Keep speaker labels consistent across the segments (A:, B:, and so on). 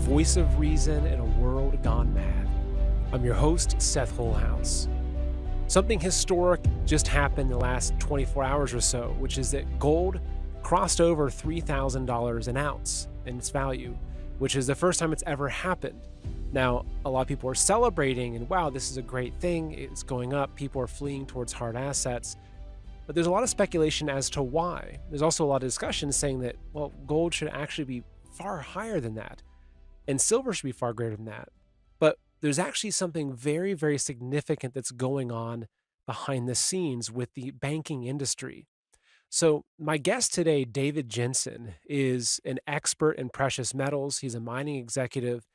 A: voice of reason in a world gone mad. I'm your host, Seth Holhouse. Something historic just happened in the last 24 hours or so, which is that gold crossed over $3,000 an ounce in its value, which is the first time it's ever happened. Now, a lot of people are celebrating and wow, this is a great thing. It's going up. People are fleeing towards hard assets. But there's a lot of speculation as to why. There's also a lot of discussion saying that, well, gold should actually be far higher than that, and silver should be far greater than that. But there's actually something very, very significant that's going on behind the scenes with the banking industry. So, my guest today, David Jensen, is an expert in precious metals. He's a mining executive,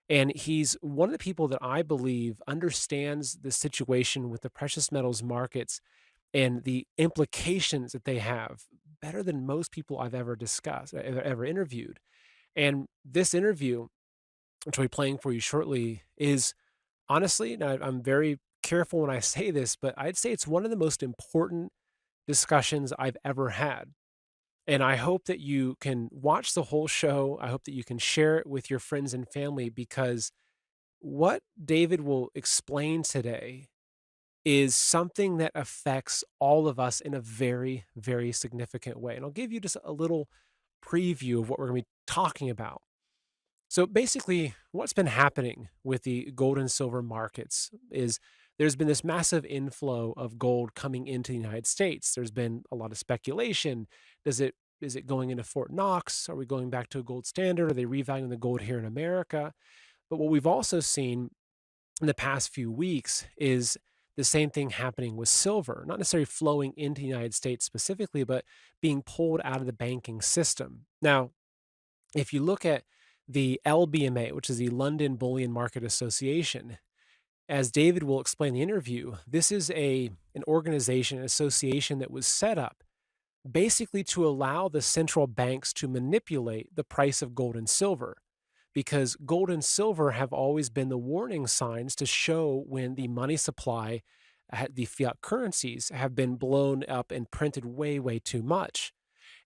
A: and he's one of the people that I believe understands the situation with the precious metals markets and the implications that they have better than most people I've ever discussed, ever interviewed. And this interview, which I'll be playing for you shortly, is honestly, and I'm very careful when I say this, but I'd say it's one of the most important discussions I've ever had. And I hope that you can watch the whole show. I hope that you can share it with your friends and family because what David will explain today is something that affects all of us in a very, very significant way. And I'll give you just a little preview of what we're going to be talking about. So basically, what's been happening with the gold and silver markets is there's been this massive inflow of gold coming into the United States. There's been a lot of speculation. Is it going into Fort Knox? Are we going back to a gold standard? Are they revaluing the gold here in America? But what we've also seen in the past few weeks is the same thing happening with silver, not necessarily flowing into the United States specifically, but being pulled out of the banking system. Now, if you look at the LBMA, which is the London Bullion Market Association, as David will explain in the interview, this is an organization, an association that was set up basically to allow the central banks to manipulate the price of gold and silver because gold and silver have always been the warning signs to show when the money supply, the fiat currencies, have been blown up and printed way, way too much.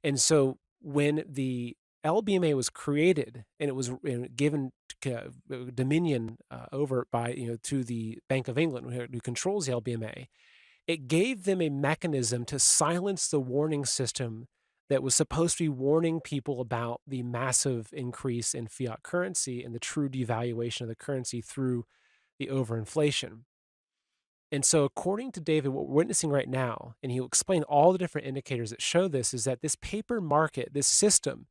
A: And so when the LBMA was created and it was given dominion over by to the Bank of England, who controls the LBMA, it gave them a mechanism to silence the warning system that was supposed to be warning people about the massive increase in fiat currency and the true devaluation of the currency through the overinflation. And so, according to David, what we're witnessing right now, and he'll explain all the different indicators that show this, is that this paper market, this system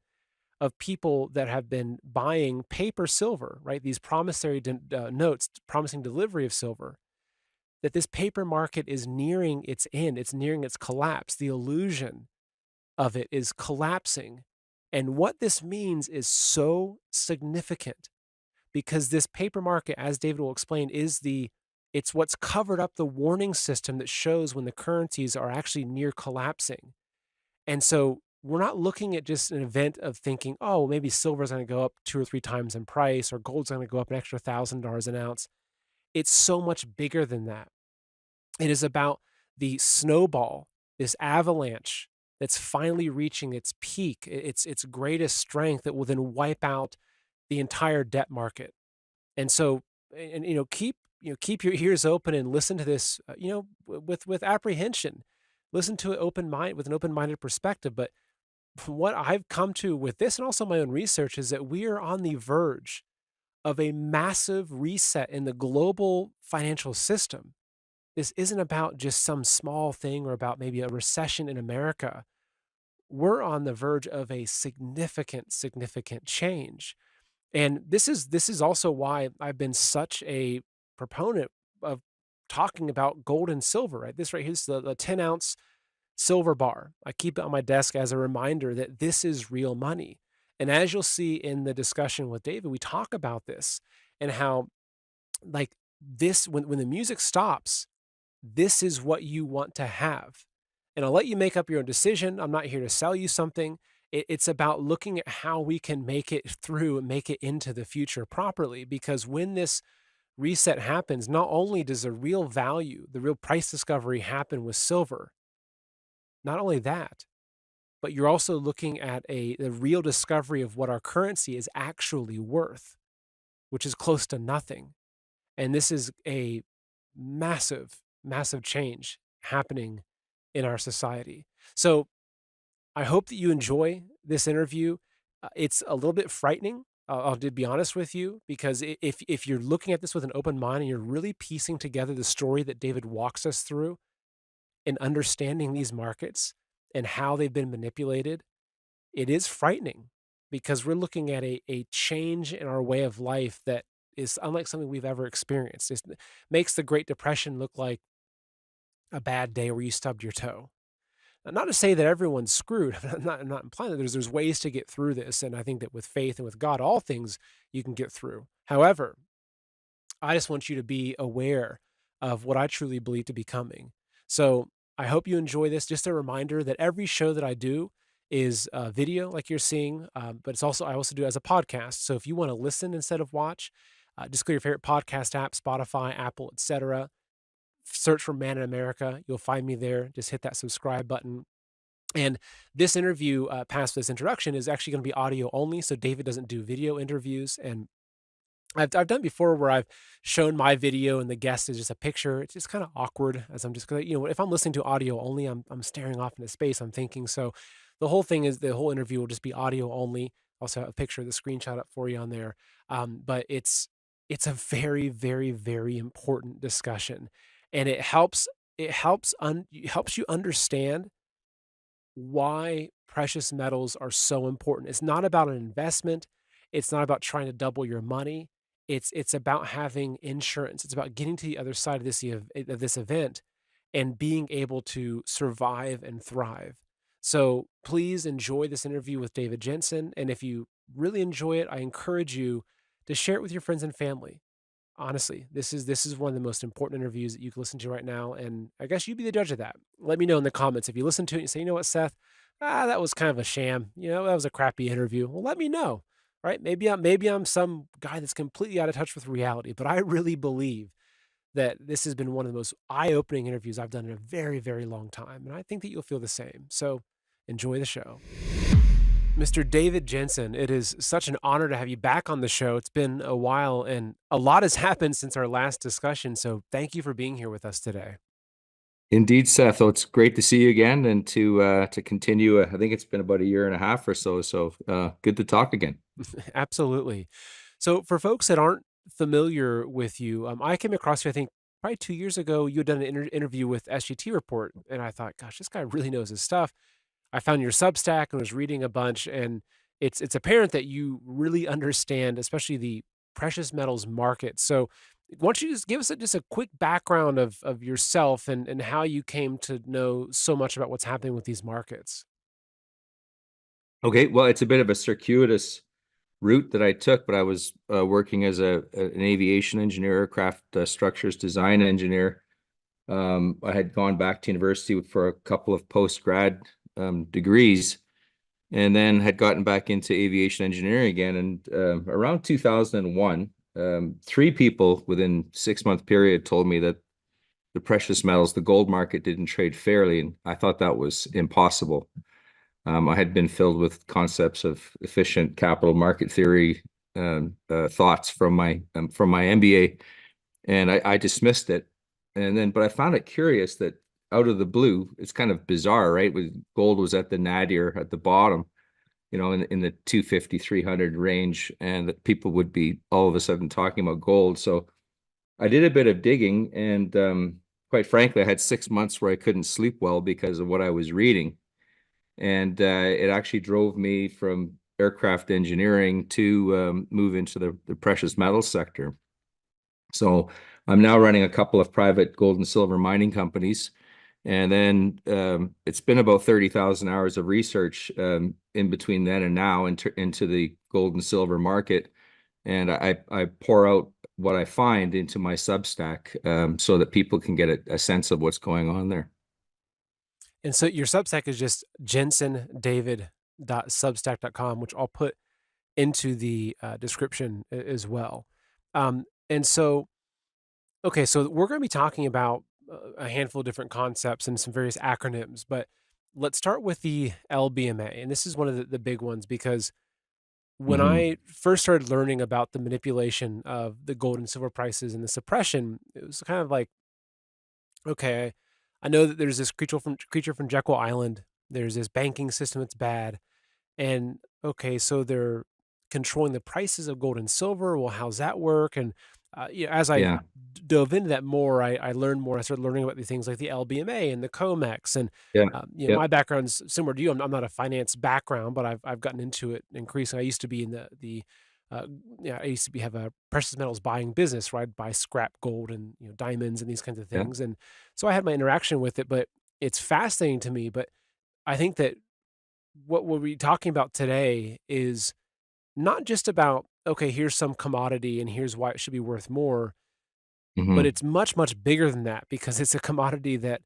A: of people that have been buying paper silver, right, these promissory notes promising delivery of silver, that this paper market is nearing its end, it's nearing its collapse. The illusion of it is collapsing. And what this means is so significant because this paper market, as David will explain, it's what's covered up the warning system that shows when the currencies are actually near collapsing. And so we're not looking at just an event of thinking, oh, maybe silver's going to go up 2 or 3 times in price or gold's going to go up an extra $1,000 an ounce. It's so much bigger than that. It is about the snowball, this avalanche that's finally reaching its peak, its greatest strength that will then wipe out the entire debt market. And so, and keep your ears open and listen to this, with apprehension. Listen to it with an open-minded perspective. But what I've come to with this and also my own research is that we are on the verge of a massive reset in the global financial system. This isn't about just some small thing or about maybe a recession in America. We're on the verge of a significant, significant change. And this is also why I've been such a proponent of talking about gold and silver, right? This right here is the 10-ounce silver bar. I keep it on my desk as a reminder that this is real money. And as you'll see in the discussion with David, we talk about this and how, like, this, when the music stops, this is what you want to have. And I'll let you make up your own decision. I'm not here to sell you something. It's about looking at how we can make it through and make it into the future properly. Because when this reset happens, not only does the real value, the real price discovery happen with silver, not only that, but you're also looking at the real discovery of what our currency is actually worth. which is close to nothing. And this is a massive, massive change happening in our society. So I hope that you enjoy this interview. It's a little bit frightening. I'll be honest with you, because if you're looking at this with an open mind and you're really piecing together the story that David walks us through and understanding these markets and how they've been manipulated, it is frightening because we're looking at a change in our way of life that is unlike something we've ever experienced. It makes the Great Depression look like a bad day where you stubbed your toe. Not to say that everyone's screwed. I'm not implying that there's ways to get through this, and I think that with faith and with God, all things you can get through. However, I just want you to be aware of what I truly believe to be coming. So I hope you enjoy this. Just a reminder that every show that I do is video, like you're seeing, but I also do it as a podcast. So if you want to listen instead of watch, just go to your favorite podcast app, Spotify, Apple, etc. Search for Man in America. You'll find me there. Just hit that subscribe button. And this interview, past this introduction, is actually going to be audio only. So David doesn't do video interviews, and I've done before where I've shown my video and the guest is just a picture. It's just kind of awkward as I'm just gonna, if I'm listening to audio only, I'm staring off into space. I'm thinking. So the whole thing is the whole interview will just be audio only. Also have a picture of the screenshot up for you on there. But it's a very, very, very important discussion, and it helps you understand why precious metals are so important. It's not about an investment. It's not about trying to double your money. It's about having insurance. It's about getting to the other side of this event and being able to survive and thrive. So please enjoy this interview with David Jensen. And if you really enjoy it, I encourage you to share it with your friends and family. Honestly, this is one of the most important interviews that you can listen to right now, and I guess you be the judge of that. Let me know in the comments if you listen to it and say, "You know what, Seth? That was kind of a sham. That was a crappy interview." Well, let me know, right? Maybe I'm some guy that's completely out of touch with reality, but I really believe that this has been one of the most eye-opening interviews I've done in a very, very long time, and I think that you'll feel the same. So, enjoy the show. Mr. David Jensen, it is such an honor to have you back on the show. It's been a while and a lot has happened since our last discussion. So thank you for being here with us today.
B: Indeed, Seth. Oh, it's great to see you again and to continue. I think it's been about a year and a half or so. So good to talk again.
A: Absolutely. So for folks that aren't familiar with you, I came across you, I think, probably 2 years ago. You had done an interview with SGT Report, and I thought, gosh, this guy really knows his stuff. I found your Substack and was reading a bunch, and it's apparent that you really understand, especially the precious metals market. So, why don't you just give us just a quick background of yourself and how you came to know so much about what's happening with these markets?
B: Okay, well, it's a bit of a circuitous route that I took, but I was working as an aviation engineer, aircraft structures design engineer. I had gone back to university for a couple of post-grad degrees, and then had gotten back into aviation engineering again. And around 2001, three people within 6-month period told me that the precious metals, the gold market, didn't trade fairly, and I thought that was impossible. I had been filled with concepts of efficient capital market theory thoughts from my MBA, and I dismissed it. But I found it curious that out of the blue, it's kind of bizarre, right? Gold was at the nadir at the bottom, in the 250, 300 range, and that people would be all of a sudden talking about gold. So I did a bit of digging, and quite frankly, I had 6 months where I couldn't sleep well because of what I was reading. And it actually drove me from aircraft engineering to move into the precious metals sector. So I'm now running a couple of private gold and silver mining companies. And then it's been about 30,000 hours of research in between then and now into the gold and silver market. And I pour out what I find into my Substack so that people can get a sense of what's going on there.
A: And so your Substack is just jensendavid.substack.com, which I'll put into the description as well. And so, okay, so we're going to be talking about a handful of different concepts and some various acronyms, but let's start with the LBMA. And this is one of the big ones because when I first started learning about the manipulation of the gold and silver prices and the suppression, it was kind of like, okay, I know that there's this creature from Jekyll Island. There's this banking system that's bad, and okay, so they're controlling the prices of gold and silver. Well, how's that work? And as I
B: Yeah,
A: dove into that more, I learned more. I started learning about these things like the LBMA and the COMEX. And
B: yeah, yeah,
A: my background's similar to you. I'm not a finance background, but I've gotten into it increasingly. I used to be in the uh, I used to have a precious metals buying business where I'd buy scrap gold and diamonds and these kinds of
B: yeah.
A: things. And so I had my interaction with it, but it's fascinating to me. But I think that what we're talking about today is not just about, okay, here's some commodity and here's why it should be worth more, but
B: hmm
A: it's much, much bigger than that because it's a commodity that,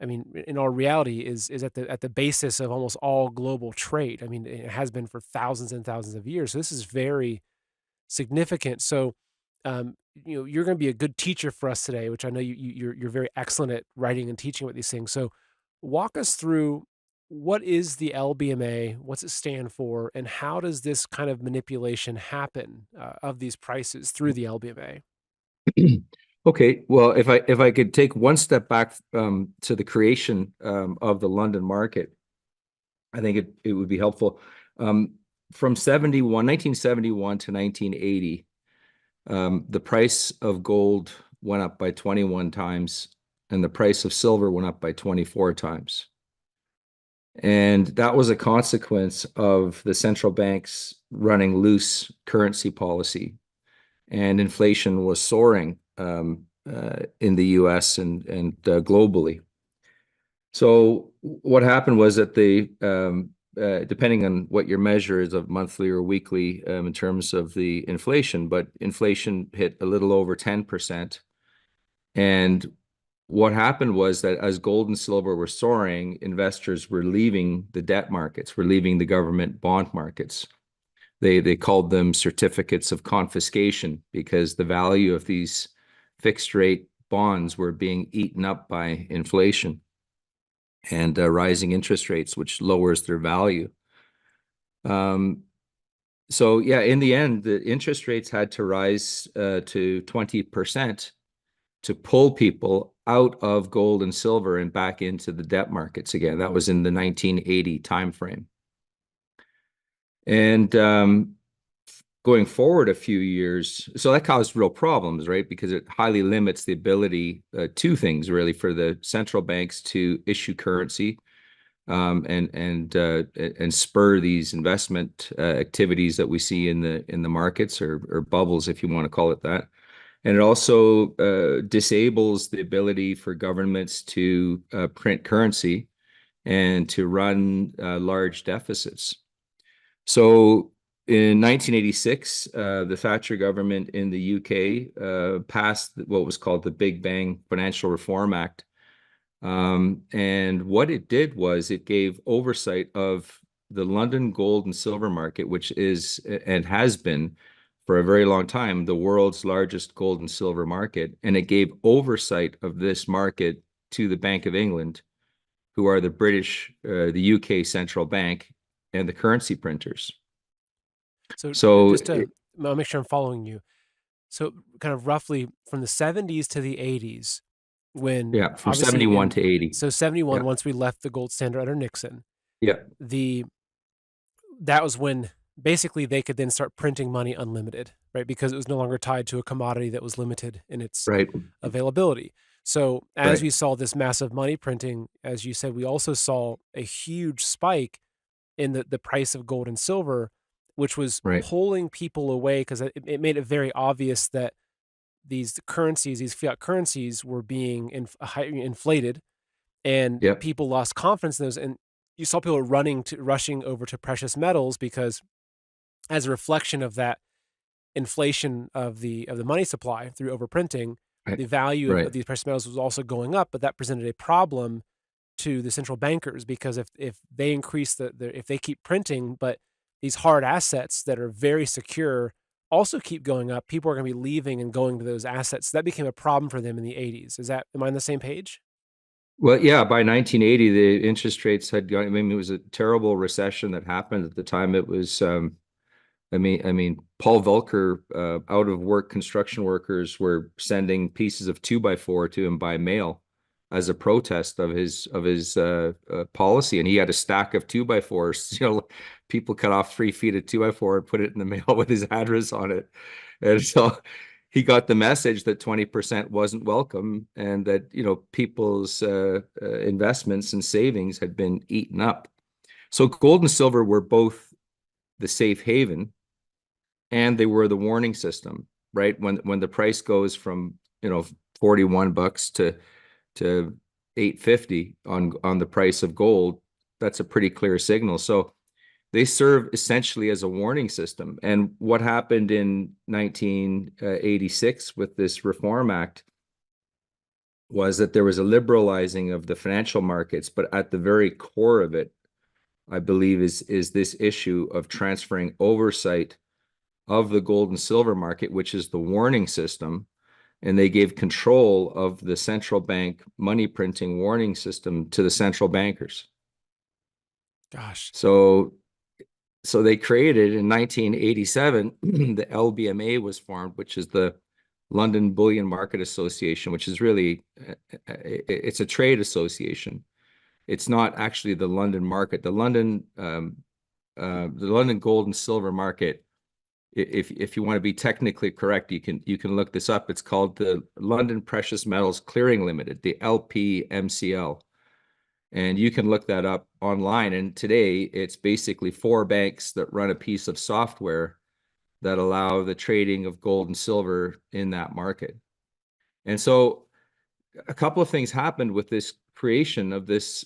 A: I mean, in all reality is at the basis of almost all global trade. I mean, it has been for thousands and thousands of years. So this is very significant. So, you're going to be a good teacher for us today, which I know you're very excellent at writing and teaching about these things. So, walk us through what is the LBMA, what's it stand for, and how does this kind of manipulation happen of these prices through the LBMA?
B: Okay, well, if I could take one step back to the creation of the London market, I think it would be helpful. From 1971 to 1980, the price of gold went up by 21 times, and the price of silver went up by 24 times. And that was a consequence of the central banks running loose currency policy, and inflation was soaring in the US and globally. So what happened was that depending on what your measure is of monthly or weekly in terms of the inflation, but inflation hit a little over 10%. And what happened was that as gold and silver were soaring, investors were leaving the debt markets, were leaving the government bond markets. They called them certificates of confiscation because the value of these fixed rate bonds were being eaten up by inflation and rising interest rates, which lowers their value. So yeah, in the end, the interest rates had to rise to 20% to pull people out of gold and silver and back into the debt markets again. That was in the 1980 timeframe. And going forward a few years, so that caused real problems, right? Because it highly limits the ability, two things really, for the central banks to issue currency and spur these investment activities that we see in the markets or bubbles, if you want to call it that. And it also disables the ability for governments to print currency and to run large deficits. So in 1986, the Thatcher government in the UK passed what was called the Big Bang Financial Reform Act. And what it did was it gave oversight of the London gold and silver market, which is and has been for a very long time the world's largest gold and silver market. And it gave oversight of this market to the Bank of England, who are the UK central bank, and the currency printers.
A: So
B: So
A: just to I'll make sure I'm following you. So kind of roughly from the 70s to the 80s, when
B: yeah, from
A: obviously
B: 71 to 80.
A: so 71,
B: Yeah,
A: once we left the gold standard under Nixon,
B: yeah,
A: the that was when basically they could then start printing money unlimited, right? Because it was no longer tied to a commodity that was limited in its
B: right,
A: availability. So as
B: right,
A: we saw this massive money printing, as you said, we also saw a huge spike in the price of gold and silver, which was
B: right.
A: pulling people away because it made it very obvious that these currencies, these fiat currencies, were being inflated, and
B: Yep,
A: people lost confidence in those. And you saw people rushing over to precious metals because, as a reflection of that inflation of the money supply through overprinting,
B: right,
A: the value of
B: right.
A: these precious metals was also going up. But that presented a problem to the central bankers because if they increase if they keep printing, but these hard assets that are very secure also keep going up, people are going to be leaving and going to those assets. That became a problem for them in the 80s. Am I on the same page?
B: Well, yeah, by 1980, the interest rates had gone. I mean, it was a terrible recession that happened at the time. It was Paul Volcker, out of work construction workers were sending pieces of 2x4 to him by mail as a protest of his policy, and he had a stack of 2x4s. People cut off 3 feet of 2x4 and put it in the mail with his address on it, and so he got the message that 20% wasn't welcome, and that people's investments and savings had been eaten up. So gold and silver were both the safe haven, and they were the warning system, right? When the price goes from $41 to $850 on the price of gold, that's a pretty clear signal. So they serve essentially as a warning system. And what happened in 1986 with this Reform Act was that there was a liberalizing of the financial markets, but at the very core of it, I believe, is this issue of transferring oversight of the gold and silver market, which is the warning system, and they gave control of the central bank money printing warning system to the central bankers.
A: Gosh.
B: So they created in 1987, the LBMA was formed, which is the London Bullion Market Association, which is really, it's a trade association. It's not actually the London market. The London gold and silver market, if you want to be technically correct, you can look this up. It's called the London Precious Metals Clearing Limited, the LPMCL. And you can look that up online. And today it's basically 4 banks that run a piece of software that allow the trading of gold and silver in that market. And so a couple of things happened with this creation of this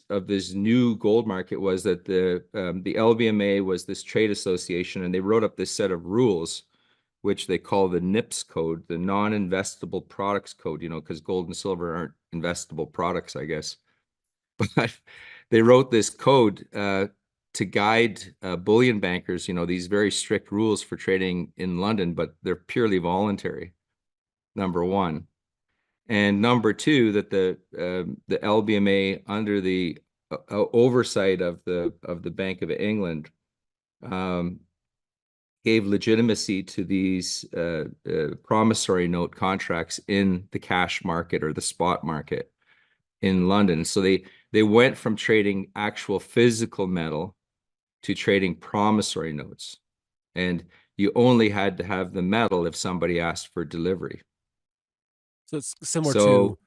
B: new gold market. Was that the LBMA was this trade association, and they wrote up this set of rules, which they call the NIPS code, the non-investable products code, because gold and silver aren't investable products, I guess. But they wrote this code to guide bullion bankers, these very strict rules for trading in London, but they're purely voluntary, number one. And number two, that the LBMA, under the oversight of the Bank of England, gave legitimacy to these promissory note contracts in the cash market or the spot market in London. So they went from trading actual physical metal to trading promissory notes, and you only had to have the metal if somebody asked for delivery.
A: So it's similar to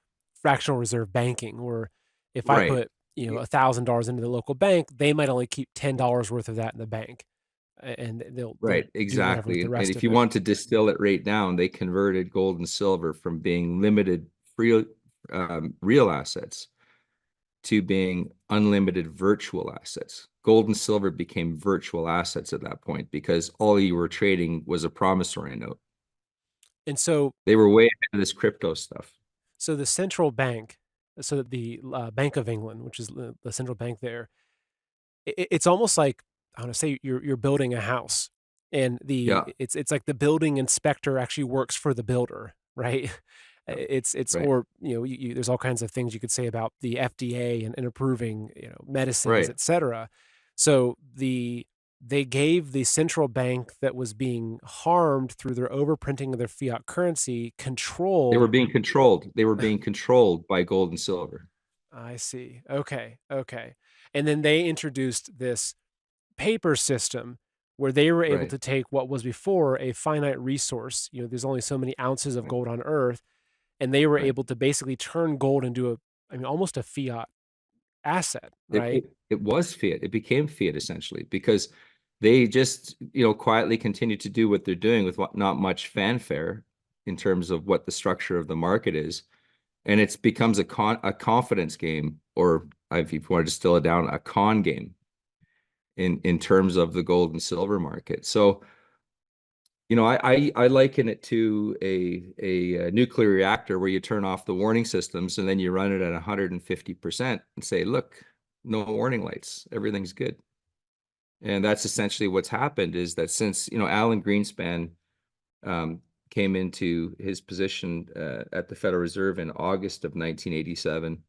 A: fractional reserve banking, where if I put $1,000 into the local bank, they might only keep $10 worth of that in the bank, and they'll do whatever
B: exactly.
A: with the rest
B: And if
A: of
B: you
A: it.
B: want to distill it right down, they converted gold and silver from being limited real assets to being unlimited virtual assets. Gold and silver became virtual assets at that point because all you were trading was a promissory note.
A: And so
B: they were way ahead of this crypto stuff.
A: So the central bank, so the Bank of England, which is the central bank there, it's almost like, I want to say you're building a house, and it's like the building inspector actually works for the builder, right? It's
B: Right.
A: Or there's all kinds of things you could say about the FDA and approving medicines, et cetera. So they gave the central bank that was being harmed through their overprinting of their fiat currency control.
B: They were being controlled. They were being controlled by gold and silver.
A: I see. Okay. And then they introduced this paper system where they were able to take what was before a finite resource. There's only so many ounces of gold on Earth, and they were able to basically turn gold into almost a fiat asset, right?
B: It was fiat. It became fiat essentially because they just, quietly continued to do what they're doing with not much fanfare in terms of what the structure of the market is. And it becomes a confidence game, or if you want to distill it down, a con game in terms of the gold and silver market. So, I liken it to a nuclear reactor where you turn off the warning systems and then you run it at 150% and say, look, no warning lights, everything's good. And that's essentially what's happened, is that since, Alan Greenspan came into his position at the Federal Reserve in August of 1987,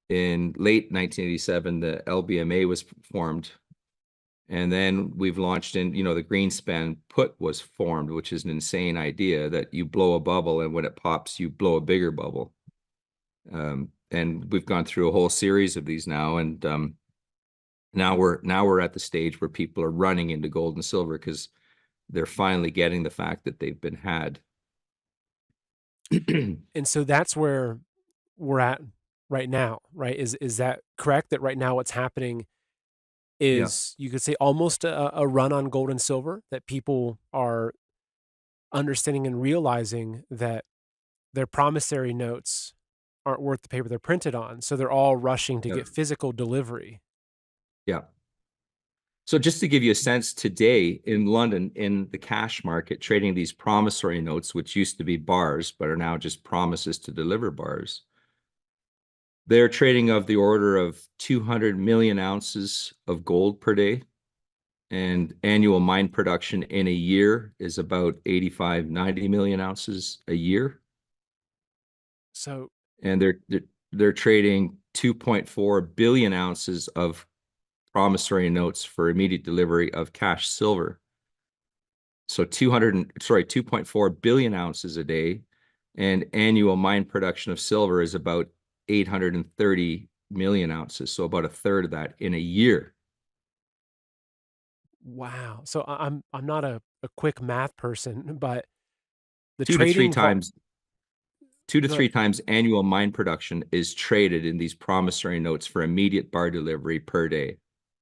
B: in late 1987, the LBMA was formed. And then we've launched in, the Greenspan put was formed, which is an insane idea that you blow a bubble and when it pops, you blow a bigger bubble. And we've gone through a whole series of these now. And now we're at the stage where people are running into gold and silver because they're finally getting the fact that they've been had.
A: And so that's where we're at right now, right? Is that correct? That right now what's happening
B: Yeah.
A: is, you could say, almost a run on gold and silver, that people are understanding and realizing that their promissory notes aren't worth the paper they're printed on. So they're all rushing to
B: Yeah.
A: get physical delivery.
B: Yeah. So just to give you a sense, today in London, in the cash market, trading these promissory notes, which used to be bars, but are now just promises to deliver bars, they're trading of the order of 200 million ounces of gold per day. And annual mine production in a year is about 85, 90 million ounces a year.
A: So,
B: And they're trading 2.4 billion ounces of promissory notes for immediate delivery of cash silver. So 2.4 billion ounces a day, and annual mine production of silver is about 830 million ounces. So about a third of that in a year.
A: wow. So I'm not a quick math person, but the
B: Two to three
A: trading
B: times, two to
A: go ahead.
B: three times annual mine production is traded in these promissory notes for immediate bar delivery per day.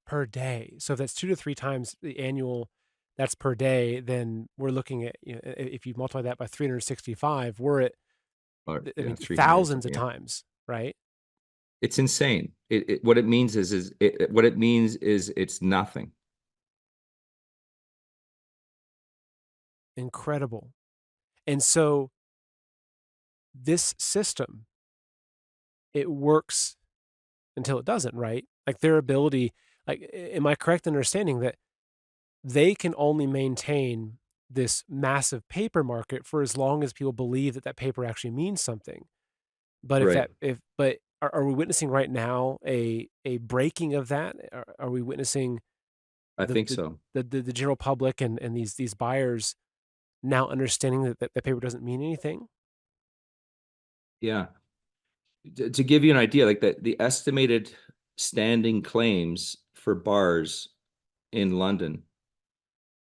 A: Per day. So if that's 2 to 3 times the annual, that's per day, then we're looking at, if you multiply that by 365, we're at,
B: Or
A: I mean,
B: 300 or
A: thousands
B: something.
A: of
B: Yeah.
A: times, right?
B: It's insane. What it means what it means is it's nothing.
A: Incredible. And so this system, it works until it doesn't, right? Like, their ability, like, am I correct in understanding that they can only maintain this massive paper market for as long as people believe that that paper actually means something? But
B: Right.
A: are we witnessing right now a breaking of that? Are we witnessing
B: I
A: the
B: think so.
A: the general public and these buyers now understanding that the paper doesn't mean anything?
B: Yeah. To give you an idea, like the estimated standing claims for bars in London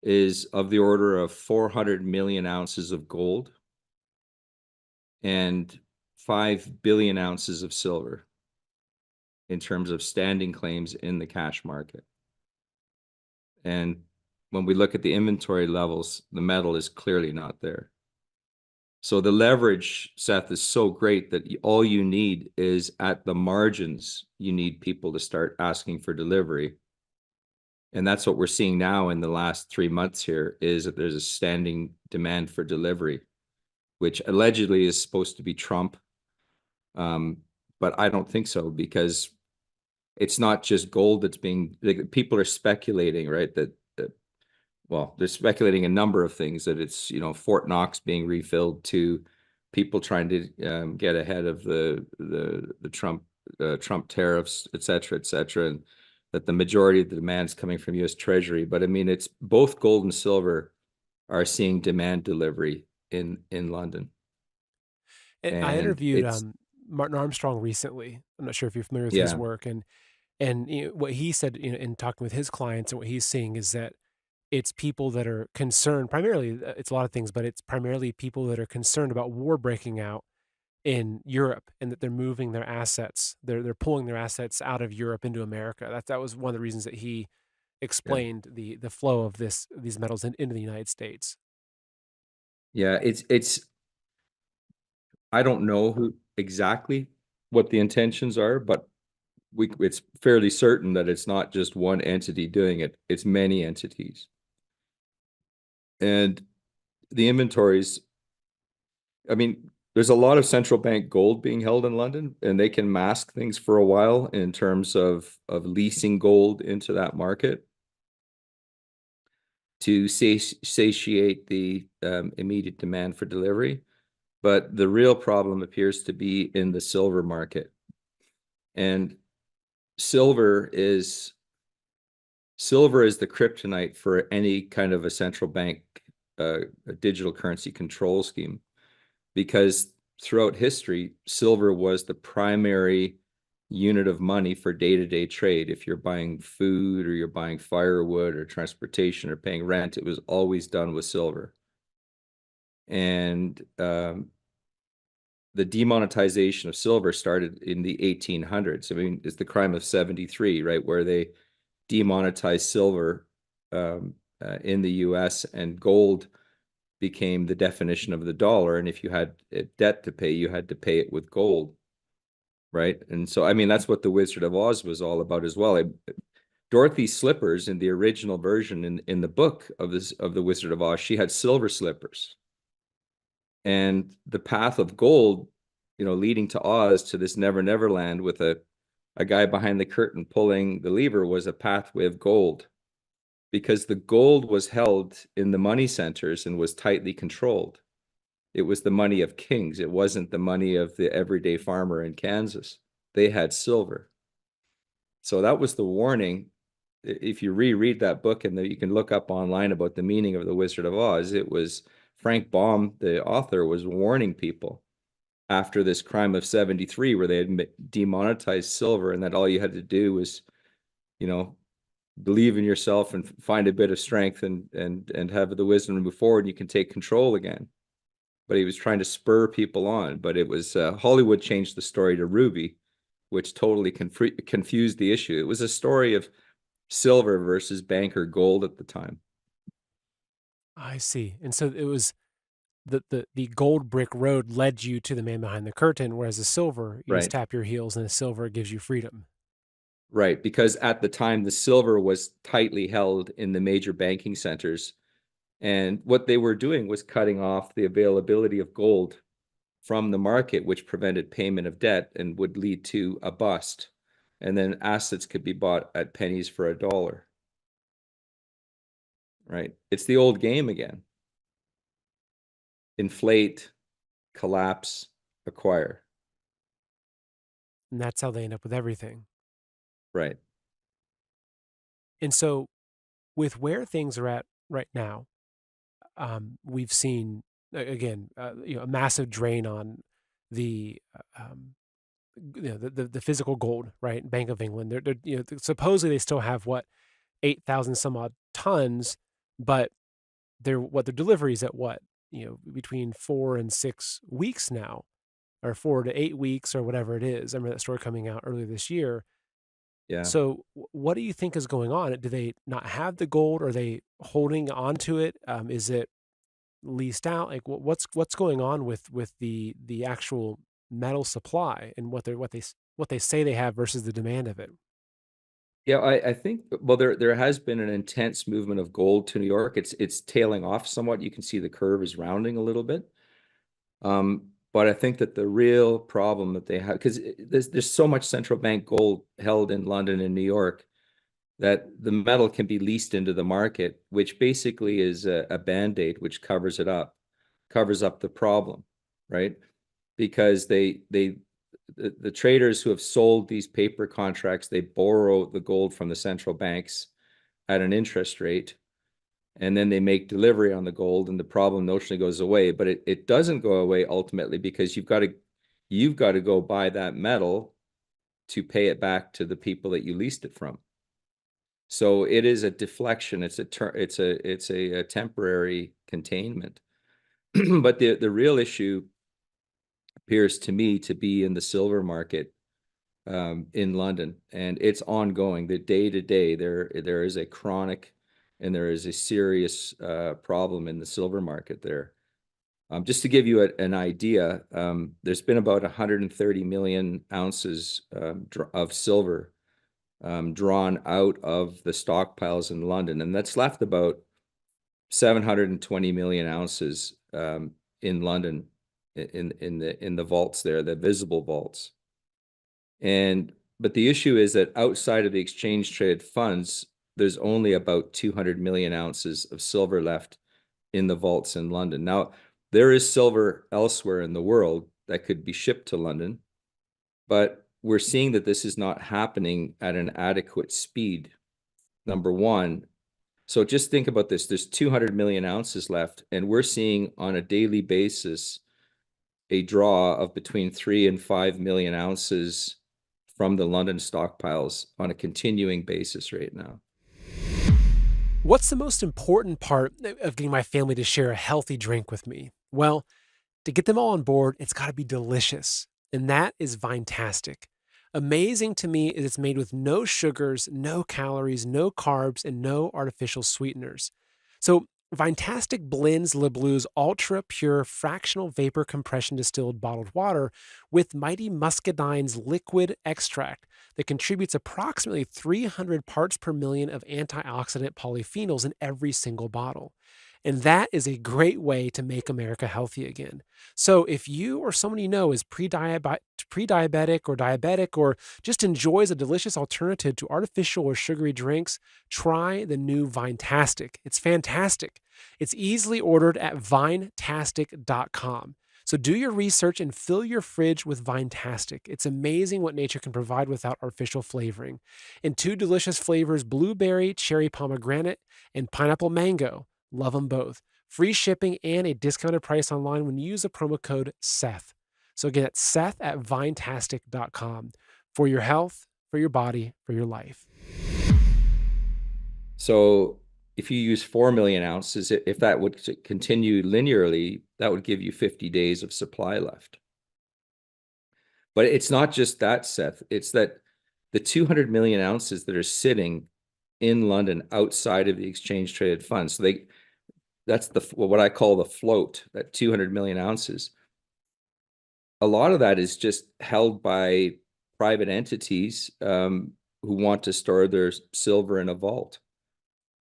B: is of the order of 400 million ounces of gold and 5 billion ounces of silver in terms of standing claims in the cash market. And when we look at the inventory levels, the metal is clearly not there. So the leverage, Seth, is so great that all you need is at the margins, you need people to start asking for delivery. And that's what we're seeing now in the last 3 months here, is that there's a standing demand for delivery, which allegedly is supposed to be Trump. But I don't think so, because it's not just gold that's being, like, people are speculating, right? Well, they're speculating a number of things, that it's, Fort Knox being refilled, to people trying to get ahead of the Trump tariffs, et cetera, and that the majority of the demand is coming from U.S. Treasury. But I mean, it's both gold and silver are seeing demand delivery in London,
A: I
B: and
A: interviewed
B: it's
A: Martin Armstrong recently. I'm not sure if you're familiar with his
B: yeah,
A: work, and what he said, in talking with his clients, and what he's seeing is that it's people that are concerned. Primarily, it's a lot of things, but it's primarily people that are concerned about war breaking out in Europe, and that they're moving their assets. They're pulling their assets out of Europe into America. That was one of the reasons that he
B: yeah,
A: explained the flow of these metals into the United States.
B: yeah. It's I don't know exactly what the intentions are, but it's fairly certain that it's not just one entity doing it, it's many entities. And the inventories, I mean, there's a lot of central bank gold being held in London, and they can mask things for a while in terms of leasing gold into that market to satiate the immediate demand for delivery. But the real problem appears to be in the silver market. And silver is Silver is the kryptonite for any kind of a central bank a digital currency control scheme, because throughout history, silver was the primary unit of money for day-to-day trade. If you're buying food or you're buying firewood or transportation or paying rent, it was always done with silver. And the demonetization of silver started in the 1800s. I mean, it's the crime of 73, right, where they demonetized silver in the US, and gold became the definition of the dollar. And if you had a debt to pay, you had to pay it with gold, right? And so, I mean, that's what the Wizard of Oz was all about as well. Dorothy's slippers in the original version in the book of the Wizard of Oz, she had silver slippers. And the path of gold, leading to Oz, to this Never Never Land with a guy behind the curtain pulling the lever, was a pathway of gold, because the gold was held in the money centers and was tightly controlled. It was the money of kings. It wasn't the money of the everyday farmer in Kansas. They had silver. So that was the warning. If you reread that book, and you can look up online about the meaning of the Wizard of Oz, it was Frank Baum, the author, was warning people after this crime of 73, where they had demonetized silver, and that all you had to do was, believe in yourself and find a bit of strength and have the wisdom to move forward, and you can take control again. But he was trying to spur people on. But it was Hollywood changed the story to Ruby, which totally confused the issue. It was a story of silver versus banker gold at the time.
A: I see. And so it was the gold brick road led you to the man behind the curtain, whereas the silver, you just
B: Right.
A: tap your heels and the silver gives you freedom.
B: Right, because at the time the silver was tightly held in the major banking centers, and what they were doing was cutting off the availability of gold from the market, which prevented payment of debt and would lead to a bust. And then assets could be bought at pennies for a dollar. Right? It's the old game again. Inflate, collapse, acquire.
A: And that's how they end up with everything.
B: Right.
A: And so with where things are at right now, we've seen, again, a massive drain on the the physical gold, right? Bank of England. They're supposedly they still have what 8,000 some odd tons, but their deliveries at what between 4 and 6 weeks now, or 4 to 8 weeks, or whatever it is. I remember that story coming out earlier this year.
B: Yeah.
A: So what do you think is going on? Do they not have the gold? Are they holding on to it? Is it leased out? Like what's going on with the actual metal supply, and what they say they have versus the demand of it?
B: Yeah, I think, well, there has been an intense movement of gold to New York. It's tailing off somewhat. You can see the curve is rounding a little bit. But I think that the real problem that they have, because there's so much central bank gold held in London and New York, that the metal can be leased into the market, which basically is a Band-Aid, which covers it up, covers up the problem, right? Because the traders who have sold these paper contracts, they borrow the gold from the central banks at an interest rate, and then they make delivery on the gold, and the problem notionally goes away. But it doesn't go away ultimately, because you've got to go buy that metal to pay it back to the people that you leased it from. So it is a deflection. It's a temporary containment. But the real issue appears to me to be in the silver market in London, and it's ongoing. The day to day, there is a chronic and there is a serious problem in the silver market there. Just to give you an idea, there's been about 130 million ounces of silver drawn out of the stockpiles in London, and that's left about 720 million ounces in London in the vaults there, the visible vaults. But the issue is that outside of the exchange traded funds, there's only about 200 million ounces of silver left in the vaults in London. Now, there is silver elsewhere in the world that could be shipped to London, but we're seeing that this is not happening at an adequate speed. number one. So just think about this. There's 200 million ounces left, and we're seeing on a daily basis a draw of between 3 and 5 million ounces from the London stockpiles on a continuing basis right now.
A: What's the most important part of getting my family to share a healthy drink with me? Well, to get them all on board, it's got to be delicious. And that is Vinetastic. Amazing to me is it's made with no sugars, no calories, no carbs, and no artificial sweeteners. So, Vinetastic blends Le Blue's ultra pure fractional vapor compression distilled bottled water with Mighty Muscadine's liquid extract that contributes approximately 300 parts per million of antioxidant polyphenols in every single bottle. And that is a great way to make America healthy again. So if you or someone you know is pre-diabetic or diabetic or just enjoys a delicious alternative to artificial or sugary drinks, try the new Vinetastic. It's fantastic. It's easily ordered at vinetastic.com. So do your research and fill your fridge with Vinetastic. It's amazing what nature can provide without artificial flavoring. In two delicious flavors, blueberry, cherry pomegranate, and pineapple mango. Love them both. Free shipping and a discounted price online when you use the promo code Seth. So again, it's Seth at vinetastic.com for your health, for your body, for your life.
B: So if you use 4 million ounces, if that would continue linearly, that would give you 50 days of supply left. But it's not just that, Seth. It's that the 200 million ounces that are sitting in London outside of the exchange traded funds. So that's what I call the float, that 200 million ounces. A lot of that is just held by private entities who want to store their silver in a vault.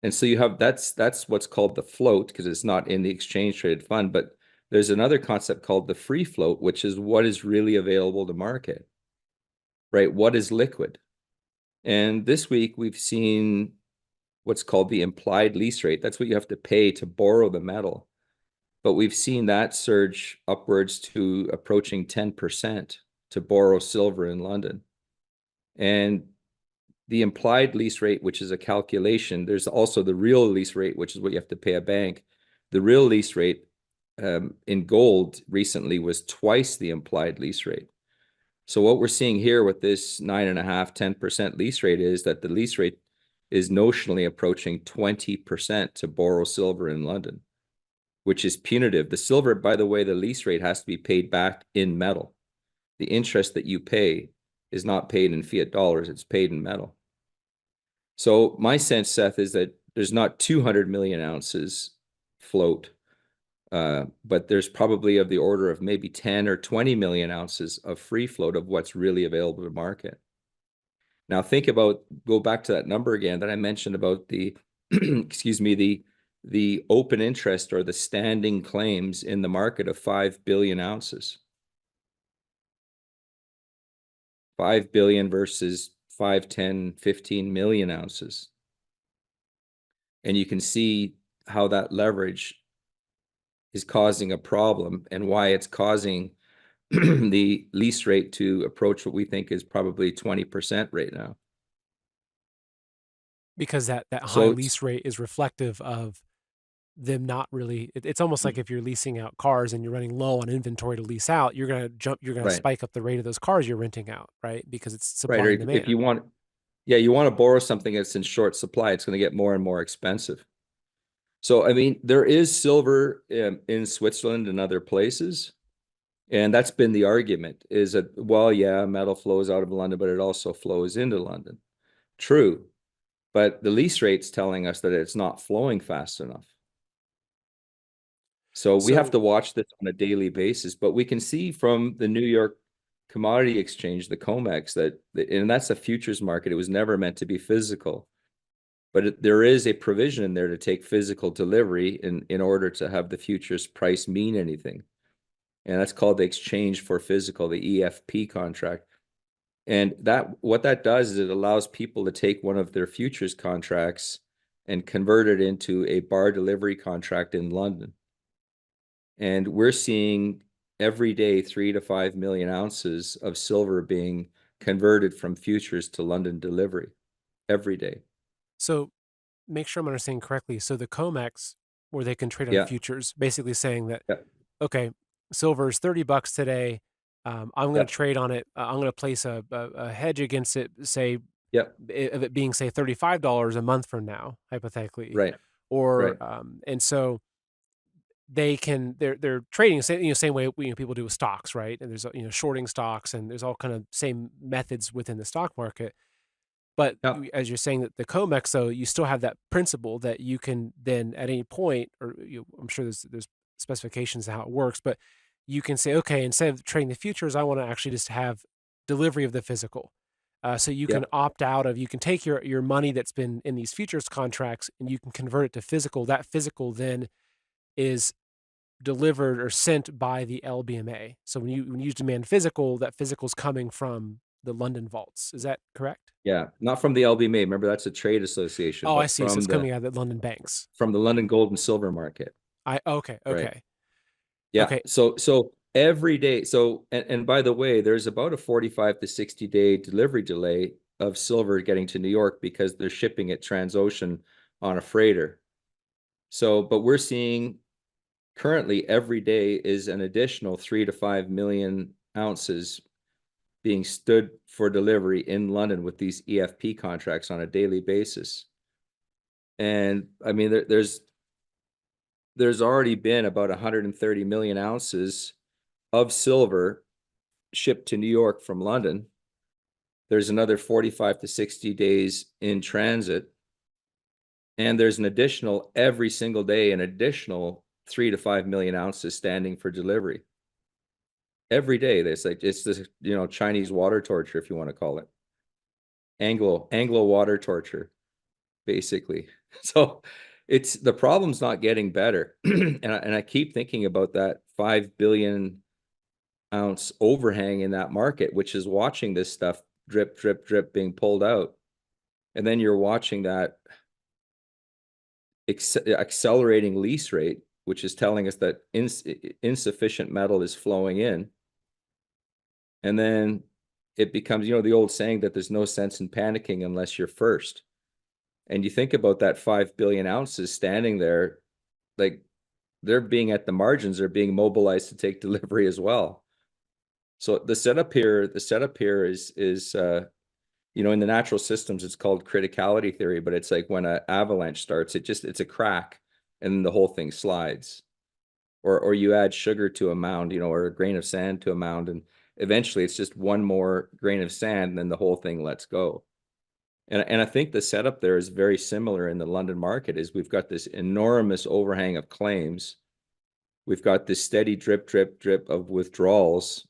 B: And so you have that's what's called the float, because it's not in the exchange traded fund. But there's another concept called the free float, which is what is really available to market, right? What is liquid? And this week we've seen what's called the implied lease rate. That's what you have to pay to borrow the metal. But we've seen that surge upwards to approaching 10% to borrow silver in London. And the implied lease rate, which is a calculation, there's also the real lease rate, which is what you have to pay a bank. The real lease rate in gold recently was twice the implied lease rate. So what we're seeing here with this 9.5%, 10% lease rate is that the lease rate is notionally approaching 20% to borrow silver in London, which is punitive. The silver, by the way, the lease rate has to be paid back in metal. The interest that you pay is not paid in fiat dollars, it's paid in metal. So my sense, Seth, is that there's not 200 million ounces float, but there's probably of the order of maybe 10 or 20 million ounces of free float of what's really available to market. Now go back to that number again that I mentioned about the, excuse me, the open interest or the standing claims in the market of 5 billion ounces. 5 billion versus 5, 10, 15 million ounces. And you can see how that leverage is causing a problem and why it's causing the lease rate to approach what we think is probably 20% right now.
A: Because that high lease rate is reflective of them not really, it's almost like if you're leasing out cars and you're running low on inventory to lease out, you're going to spike up the rate of those cars you're renting out, right? Because it's supply and demand.
B: If you want, you want to borrow something that's in short supply, it's going to get more and more expensive. So, I mean, there is silver in Switzerland and other places. And that's been the argument, is that, well, yeah, metal flows out of London, but it also flows into London. True. But the lease rate's telling us that it's not flowing fast enough. So we have to watch this on a daily basis. But we can see from the New York Commodity Exchange, the COMEX, and that's a futures market. It was never meant to be physical. But there is a provision in there to take physical delivery in order to have the futures price mean anything. And that's called the exchange for physical, the EFP contract. And what that does is it allows people to take one of their futures contracts and convert it into a bar delivery contract in London. And we're seeing every day 3 to 5 million ounces of silver being converted from futures to London delivery every day.
A: So make sure I'm understanding correctly. So the COMEX, where they can trade on
B: Yeah,
A: futures, basically saying that,
B: yeah,
A: okay, silver is $30 today. I'm going
B: yeah,
A: to trade on it. I'm going to place a hedge against it, say,
B: yeah,
A: of it being, say, $35 a month from now, hypothetically.
B: right, right.
A: Or, and so they're trading, same way, people do with stocks, right? And there's, shorting stocks, and there's all kind of same methods within the stock market. But
B: Yeah,
A: as you're saying that the COMEX, though, you still have that principle that you can then at any point, or I'm sure there's specifications to how it works, but you can say, okay, instead of trading the futures, I want to actually just have delivery of the physical. So you
B: yeah,
A: can opt out of, you can take your money that's been in these futures contracts and you can convert it to physical. That physical then is delivered or sent by the LBMA. So when you demand physical, that physical is coming from the London vaults. Is that correct?
B: yeah. Not from the LBMA. Remember, that's a trade association,
A: Oh, I
B: but
A: see. So it's coming out of the London banks.
B: from the London Gold and Silver Market,
A: Okay,
B: right?
A: okay,
B: Yeah.
A: okay.
B: So every day. So and by the way, there's about a 45 to 60 day delivery delay of silver getting to New York because they're shipping it transocean on a freighter. So, but we're seeing currently every day is an additional 3 to 5 million ounces being stood for delivery in London with these EFP contracts on a daily basis. And I mean, there's already been about 130 million ounces of silver shipped to New York from London. There's another 45 to 60 days in transit. And there's an additional every single day, an additional 3 to 5 million ounces standing for delivery. Every day, there's like it's this, Chinese water torture, if you want to call it. Anglo water torture, basically. So it's the problem's not getting better. And I keep thinking about that 5 billion ounce overhang in that market, which is watching this stuff drip, drip, drip being pulled out. And then you're watching that accelerating lease rate, which is telling us that insufficient metal is flowing in. And then it becomes, the old saying that there's no sense in panicking unless you're first. And you think about that 5 billion ounces standing there, like they're being at the margins, they're being mobilized to take delivery as well. So the setup here is in the natural systems, it's called criticality theory, but it's like when an avalanche starts, it's a crack and the whole thing slides. Or you add sugar to a mound, or a grain of sand to a mound, and eventually it's just one more grain of sand and then the whole thing lets go. And I think the setup there is very similar in the London market. Is we've got this enormous overhang of claims. We've got this steady drip, drip, drip of withdrawals,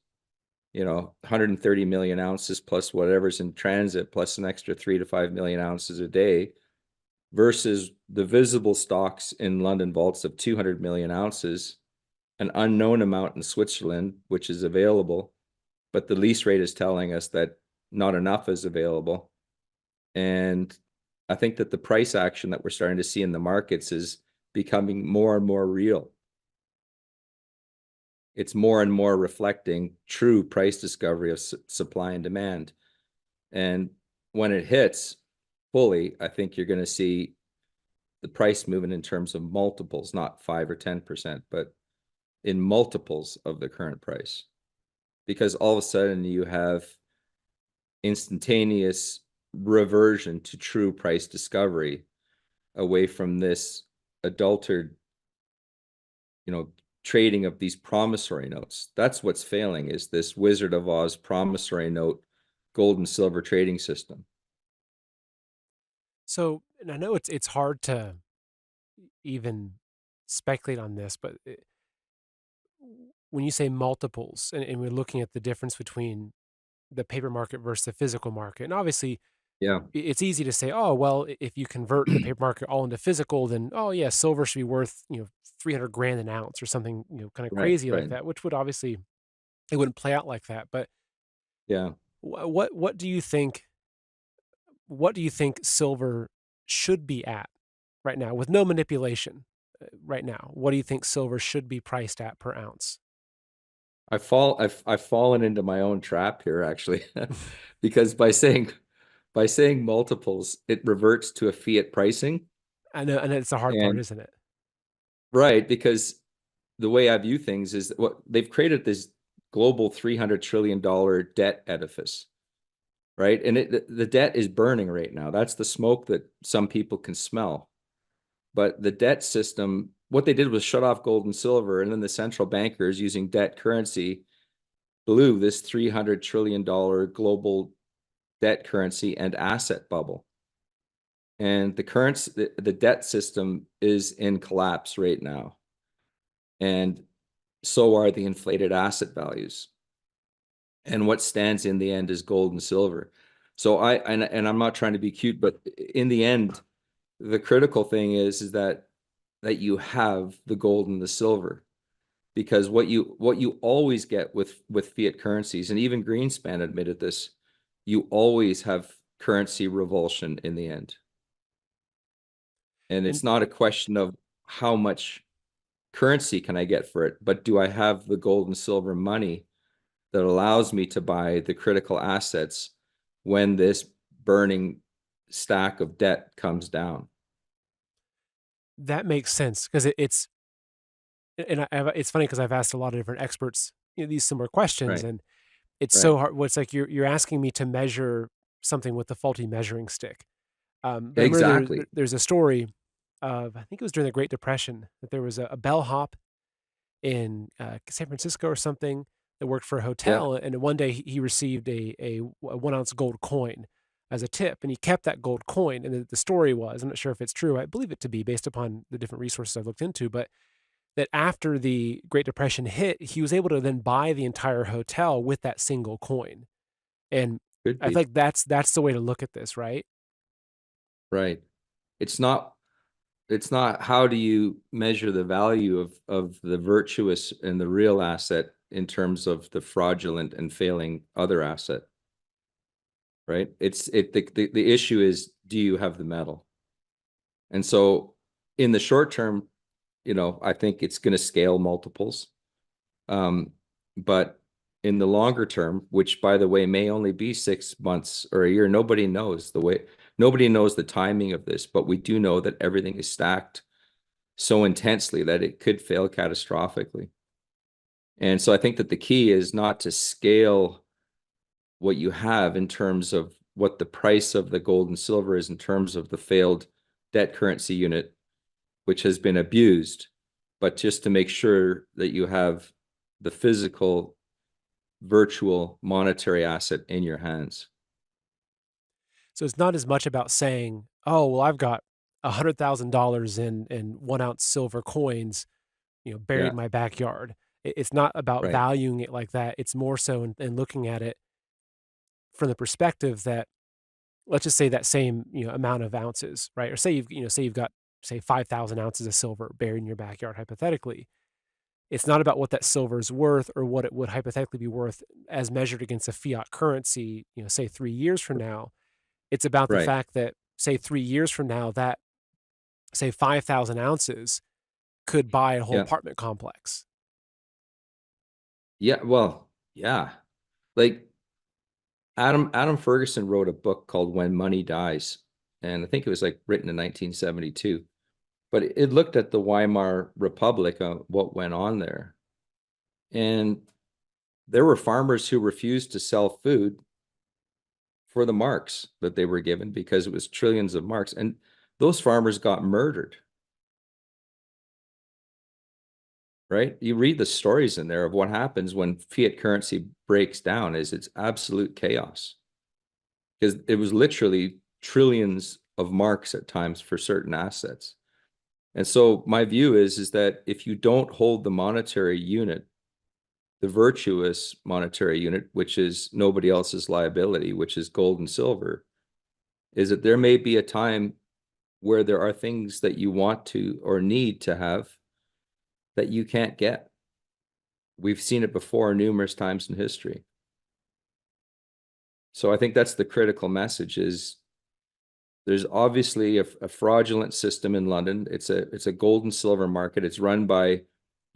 B: 130 million ounces plus whatever's in transit, plus an extra 3 to 5 million ounces a day, versus the visible stocks in London vaults of 200 million ounces, an unknown amount in Switzerland, which is available, but the lease rate is telling us that not enough is available. And I think that the price action that we're starting to see in the markets is becoming more and more real. It's more and more reflecting true price discovery of supply and demand. And when it hits fully, I think you're going to see the price moving in terms of multiples, not 5 or 10%, but in multiples of the current price. Because all of a sudden you have instantaneous reversion to true price discovery away from this adulterated, trading of these promissory notes. That's what's failing, is this Wizard of Oz promissory note gold and silver trading system.
A: So, and I know it's hard to even speculate on this, but when you say multiples, and we're looking at the difference between the paper market versus the physical market, and obviously
B: Yeah.
A: it's easy to say, oh, well, if you convert the paper market all into physical, then, oh yeah, silver should be worth, 300 grand an ounce or something, kind of
B: Right,
A: crazy like
B: right.
A: that, which would obviously, it wouldn't play out like that. But
B: Yeah.
A: what do you think, silver should be at right now with no manipulation? Right now, what do you think silver should be priced at per ounce?
B: I've fallen into my own trap here, actually, because by saying by saying multiples, it reverts to a fiat pricing.
A: I know, and it's the hard part,
B: And
A: isn't it?
B: right, because the way I view things is what they've created this global $300 trillion debt edifice, right? And the debt is burning right now. That's the smoke that some people can smell. But the debt system, what they did was shut off gold and silver, and then the central bankers using debt currency blew this $300 trillion global debt currency and asset bubble. And the debt system is in collapse right now. And so are the inflated asset values. And what stands in the end is gold and silver. So and I'm not trying to be cute, but in the end, the critical thing is that you have the gold and the silver, because what you always get with fiat currencies, and even Greenspan admitted this, you always have currency revulsion in the end. And it's
A: And
B: not a question of how much currency can I get for it, but do I have the gold and silver money that allows me to buy the critical assets when this burning stack of debt comes down?
A: that makes sense because it's funny because I've asked a lot of different experts, these similar questions,
B: Right,
A: and it's
B: right.
A: so hard. Well, it's like you're asking me to measure something with the faulty measuring stick. But I remember
B: Exactly.
A: there's a story of, I think it was during the Great Depression, that there was a bellhop in San Francisco or something that worked for a
B: Yeah,
A: hotel, and one day he received a 1 ounce gold coin as a tip, and he kept that gold coin. And the story was, I'm not sure if it's true, I believe it to be based upon the different resources I've looked into, but that after the Great Depression hit, he was able to then buy the entire hotel with that single coin. And
B: could
A: I
B: be.
A: feel like that's the way to look at this, right?
B: Right. It's not how do you measure the value of the virtuous and the real asset in terms of the fraudulent and failing other asset, right? The issue is, do you have the metal? And so in the short term, I think it's going to scale multiples. But in the longer term, which by the way may only be 6 months or a year, nobody knows the timing of this, but we do know that everything is stacked so intensely that it could fail catastrophically. And so I think that the key is not to scale what you have in terms of what the price of the gold and silver is in terms of the failed debt currency unit, which has been abused, but just to make sure that you have the physical, virtual monetary asset in your hands.
A: So it's not as much about saying, "Oh, well, I've got $100,000 in 1 ounce silver coins, buried
B: Yeah,
A: in my backyard." It's not about
B: right.
A: valuing it like that. It's more so in looking at it from the perspective that, let's just say that same, amount of ounces, right? Or say you've got, say, 5,000 ounces of silver buried in your backyard, hypothetically. It's not about what that silver is worth or what it would hypothetically be worth as measured against a fiat currency, say 3 years from now. It's about the
B: Right.
A: fact that, say, 3 years from now, that, say, 5,000 ounces could buy a whole
B: Yeah.
A: apartment complex.
B: Yeah. Well, yeah. Like Adam Ferguson wrote a book called When Money Dies. And I think it was like written in 1972. But it looked at the Weimar Republic, what went on there. And there were farmers who refused to sell food for the marks that they were given because it was trillions of marks. And those farmers got murdered, right? You read the stories in there of what happens when fiat currency breaks down, is it's absolute chaos. Because it was literally trillions of marks at times for certain assets. And so my view is that if you don't hold the monetary unit, the virtuous monetary unit, which is nobody else's liability, which is gold and silver, is that there may be a time where there are things that you want to or need to have that you can't get. We've seen it before numerous times in history. So I think that's the critical message is there's obviously a fraudulent system in London. It's a gold and silver market. It's run by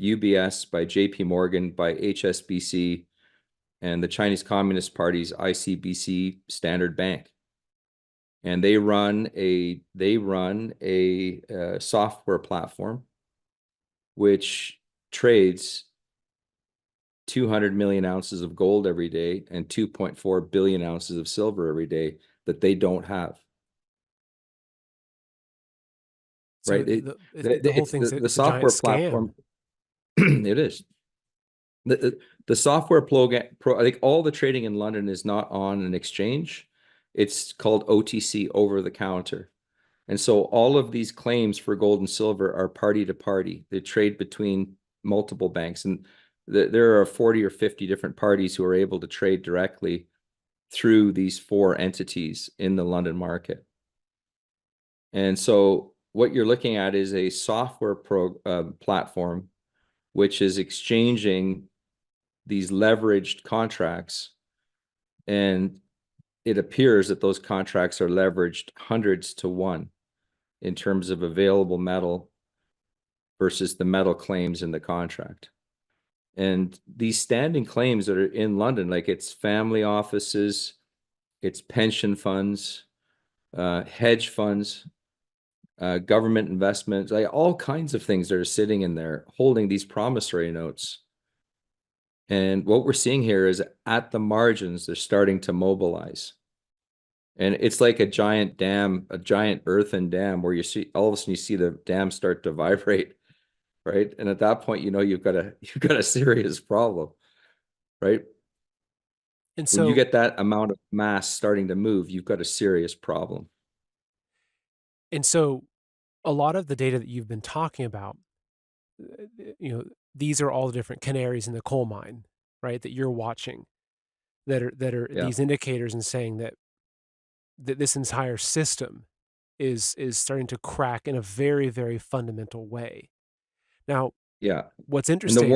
B: UBS, by JP Morgan, by HSBC, and the Chinese Communist Party's ICBC Standard Bank. and they run a software platform which trades 200 million ounces of gold every day and 2.4 billion ounces of silver every day that they don't have.
A: So
B: Right?
A: the whole thing's
B: The
A: it's a giant
B: software
A: scam.
B: platform. It is. The software program, I think all the trading in London is not on an exchange. It's called OTC, over the counter. And so all of these claims for gold and silver are party to party. They trade between multiple banks. And there are 40 or 50 different parties who are able to trade directly through these four entities in the London market. And so what you're looking at is a software platform which is exchanging these leveraged contracts, and it appears that those contracts are leveraged hundreds to one in terms of available metal versus the metal claims in the contract. And these standing claims that are in London, like it's family offices, it's pension funds, hedge funds, government investments, like all kinds of things that are sitting in there holding these promissory notes. And what we're seeing here is at the margins, they're starting to mobilize. And it's like a giant dam, a giant earthen dam, where you see all of a sudden you see the dam start to vibrate, right? And at that point, you know you've got a serious problem, right?
A: And
B: When you
A: so
B: get that amount of mass starting to move, you've got a serious problem.
A: and so a lot of the data that you've been talking about, these are all the different canaries in the coal mine, right? That you're watching, that are
B: Yeah,
A: these indicators and saying that this entire system is starting to crack in a very, very fundamental way. Now,
B: yeah.
A: what's
B: And the
A: interesting,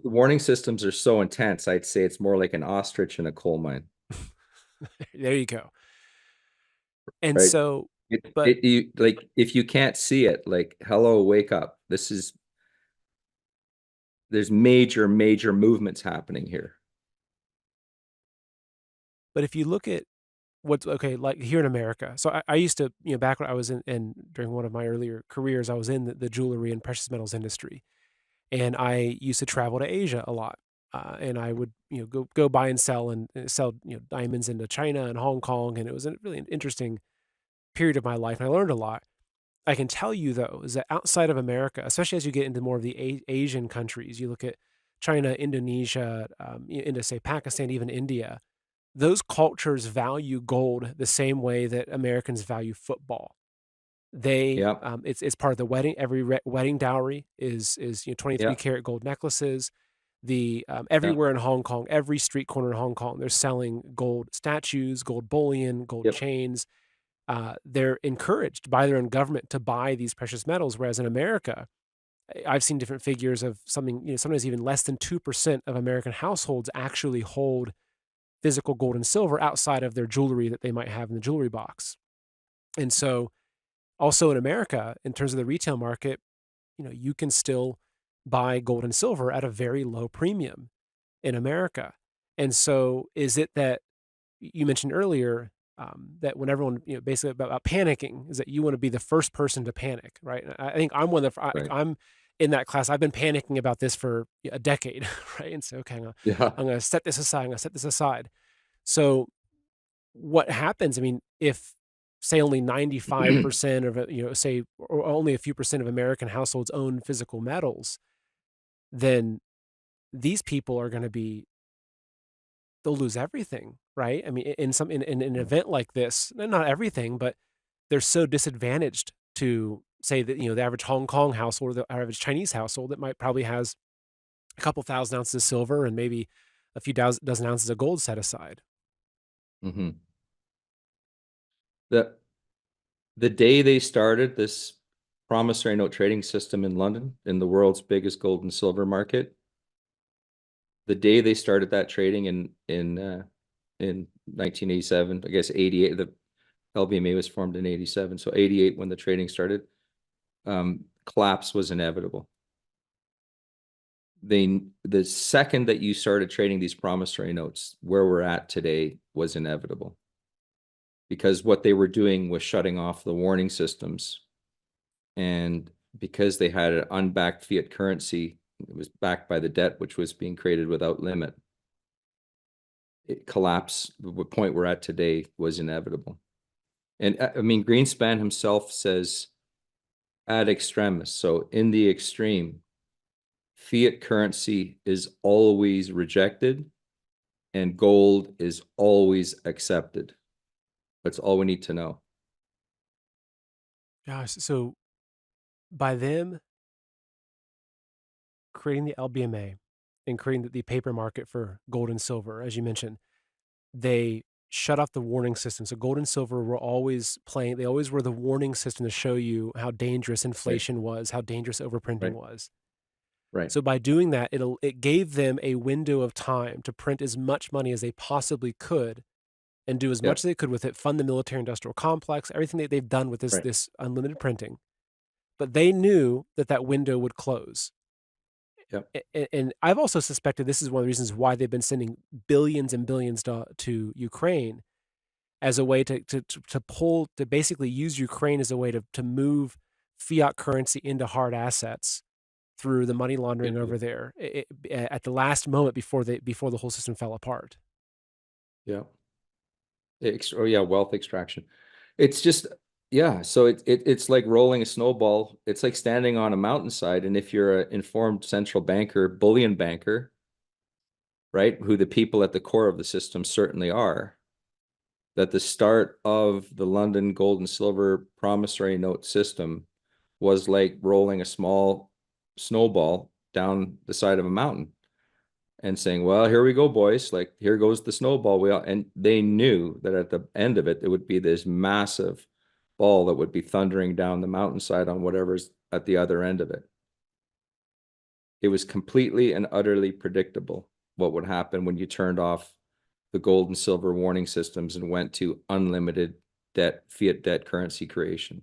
B: warning systems are so intense, I'd say it's more like an ostrich in a coal mine,
A: there you go. And
B: right?
A: so, but
B: You like, if you can't see it, like, hello, wake up. There's major movements happening here.
A: but if you look at what's okay, like here in America. So I used to, back when I was during one of my earlier careers, I was in the jewelry and precious metals industry, and I used to travel to Asia a lot. And I would, go buy and sell and sell, diamonds into China and Hong Kong, and it was a really interesting period of my life. And I learned a lot. I can tell you though, is that outside of America, especially as you get into more of the Asian countries, you look at China, Indonesia, into say Pakistan, even India, those cultures value gold the same way that Americans value football. They,
B: Yeah,
A: it's part of the wedding. Every wedding dowry is 23
B: yeah,
A: karat gold necklaces. The
B: yeah,
A: everywhere in Hong Kong, every street corner in Hong Kong, they're selling gold statues, gold bullion, gold
B: yep,
A: chains. They're encouraged by their own government to buy these precious metals, whereas in America, I've seen different figures of something, sometimes even less than 2% of American households actually hold physical gold and silver outside of their jewelry that they might have in the jewelry box. And so also in America, in terms of the retail market, you can still buy gold and silver at a very low premium in America. And so is it that you mentioned earlier, that when everyone, basically about panicking, is that you want to be the first person to panic, right? And I think I'm one of the,
B: right.
A: I'm in that class. I've been panicking about this for a decade, right? And so, okay,
B: Yeah,
A: I'm going to set this aside. I'm going to set this aside. So what happens? I mean, if say only 95% of it, say, or only a few percent of American households own physical metals, then these people are going to be, they'll lose everything, right? I mean, in an event like this, not everything, but they're so disadvantaged to say that, the average Hong Kong household or the average Chinese household that might probably has a couple thousand ounces of silver and maybe a few dozen ounces of gold set aside.
B: hmm The the day they started this promissory note trading system in London, in the world's biggest gold and silver market, the day they started that trading in 1987, I guess 88, the LBMA was formed in 87, so 88 when the trading started, collapse was inevitable. The second that you started trading these promissory notes, where we're at today was inevitable. because what they were doing was shutting off the warning systems. And because they had an unbacked fiat currency, it was backed by the debt, which was being created without limit. It collapsed. The point we're at today was inevitable. And I mean, Greenspan himself says ad extremis. So in the extreme, fiat currency is always rejected and gold is always accepted. That's all we need to know.
A: Gosh, so by them creating the LBMA and creating the paper market for gold and silver, as you mentioned, they shut off the warning system. So gold and silver were always playing, they always were the warning system to show you how dangerous inflation was, how dangerous overprinting
B: Right.
A: was.
B: Right.
A: So by doing that, it gave them a window of time to print as much money as they possibly could and do as much as they could with it, fund the military industrial complex, everything that they've done with this unlimited printing. But they knew that that window would close.
B: Yep.
A: And I've also suspected this is one of the reasons why they've been sending billions and billions to Ukraine as a way to basically use Ukraine as a way to move fiat currency into hard assets through the money laundering over there at the last moment before the whole system fell apart.
B: Yeah. Wealth extraction. It's just, so it's like rolling a snowball. It's like standing on a mountainside. And if you're an informed central banker, bullion banker, right, who the people at the core of the system certainly are, that the start of the London gold and silver promissory note system was like rolling a small snowball down the side of a mountain and saying, well, here we go, boys. Like, here goes the snowball. And they knew that at the end of it, it would be this massive ball that would be thundering down the mountainside on whatever's at the other end of it. It was completely and utterly predictable what would happen when you turned off the gold and silver warning systems and went to unlimited fiat debt currency creation.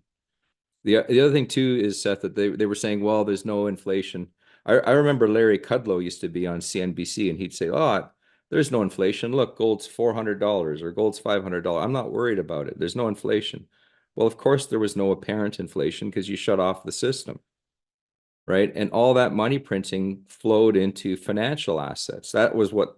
B: The other thing too is, Seth, that they were saying, well, there's no inflation. I remember Larry Kudlow used to be on CNBC and he'd say, oh, there's no inflation. Look, gold's $400 or gold's $500. I'm not worried about it. There's no inflation. Well, of course, there was no apparent inflation because you shut off the system, right? And all that money printing flowed into financial assets. That was what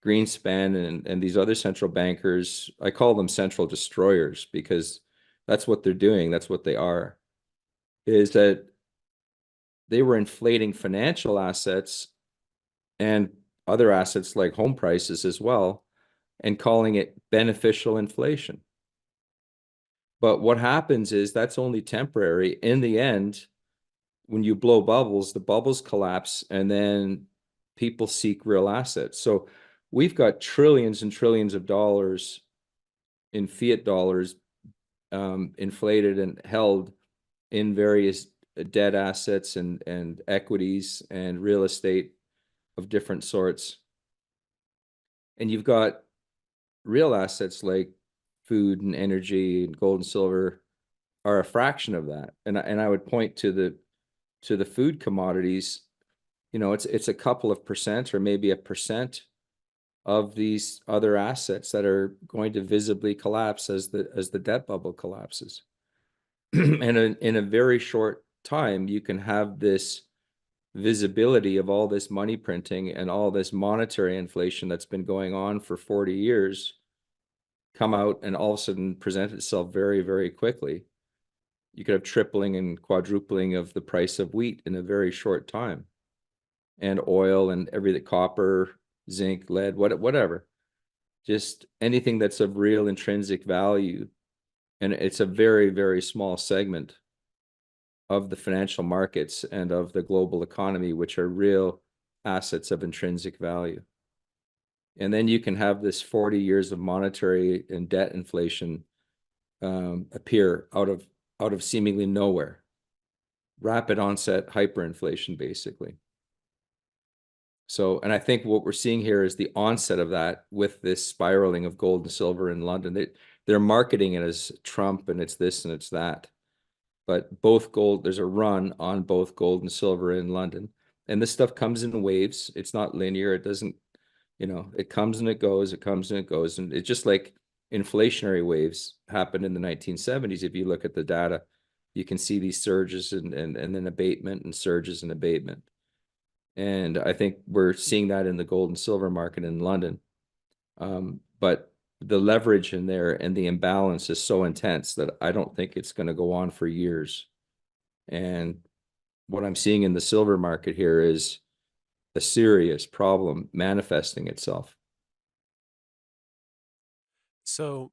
B: Greenspan and these other central bankers, I call them central destroyers because that's what they're doing. That's what they are, is that they were inflating financial assets and other assets like home prices as well, and calling it beneficial inflation. But what happens is that's only temporary. In the end, when you blow bubbles, the bubbles collapse and then people seek real assets. So we've got trillions and trillions of dollars in fiat dollars inflated and held in various debt assets and equities and real estate of different sorts. And you've got real assets like food and energy and gold and silver are a fraction of that. And I would point to the food commodities, it's a couple of percent or maybe 1% of these other assets that are going to visibly collapse as the debt bubble collapses. And in a very short time, you can have this visibility of all this money printing and all this monetary inflation that's been going on for 40 years come out and all of a sudden present itself very, very quickly. You could have tripling and quadrupling of the price of wheat in a very short time, and oil and everything, copper, zinc, lead, whatever, just anything that's of real intrinsic value. And it's a very, very small segment of the financial markets and of the global economy, which are real assets of intrinsic value. And then you can have this 40 years of monetary and debt inflation appear out of seemingly nowhere. Rapid onset hyperinflation, basically. So, and I think what we're seeing here is the onset of that with this spiraling of gold and silver in London. They're marketing it as Trump and it's this and it's that. But there's a run on both gold and silver in London. And this stuff comes in waves. It's not linear. It doesn't, it comes and it goes, it comes and it goes. And it's just like inflationary waves happened in the 1970s. If you look at the data, you can see these surges and then abatement and surges and abatement. And I think we're seeing that in the gold and silver market in London. But the leverage in there and the imbalance is so intense that I don't think it's going to go on for years. And what I'm seeing in the silver market here is a serious problem manifesting itself.
A: So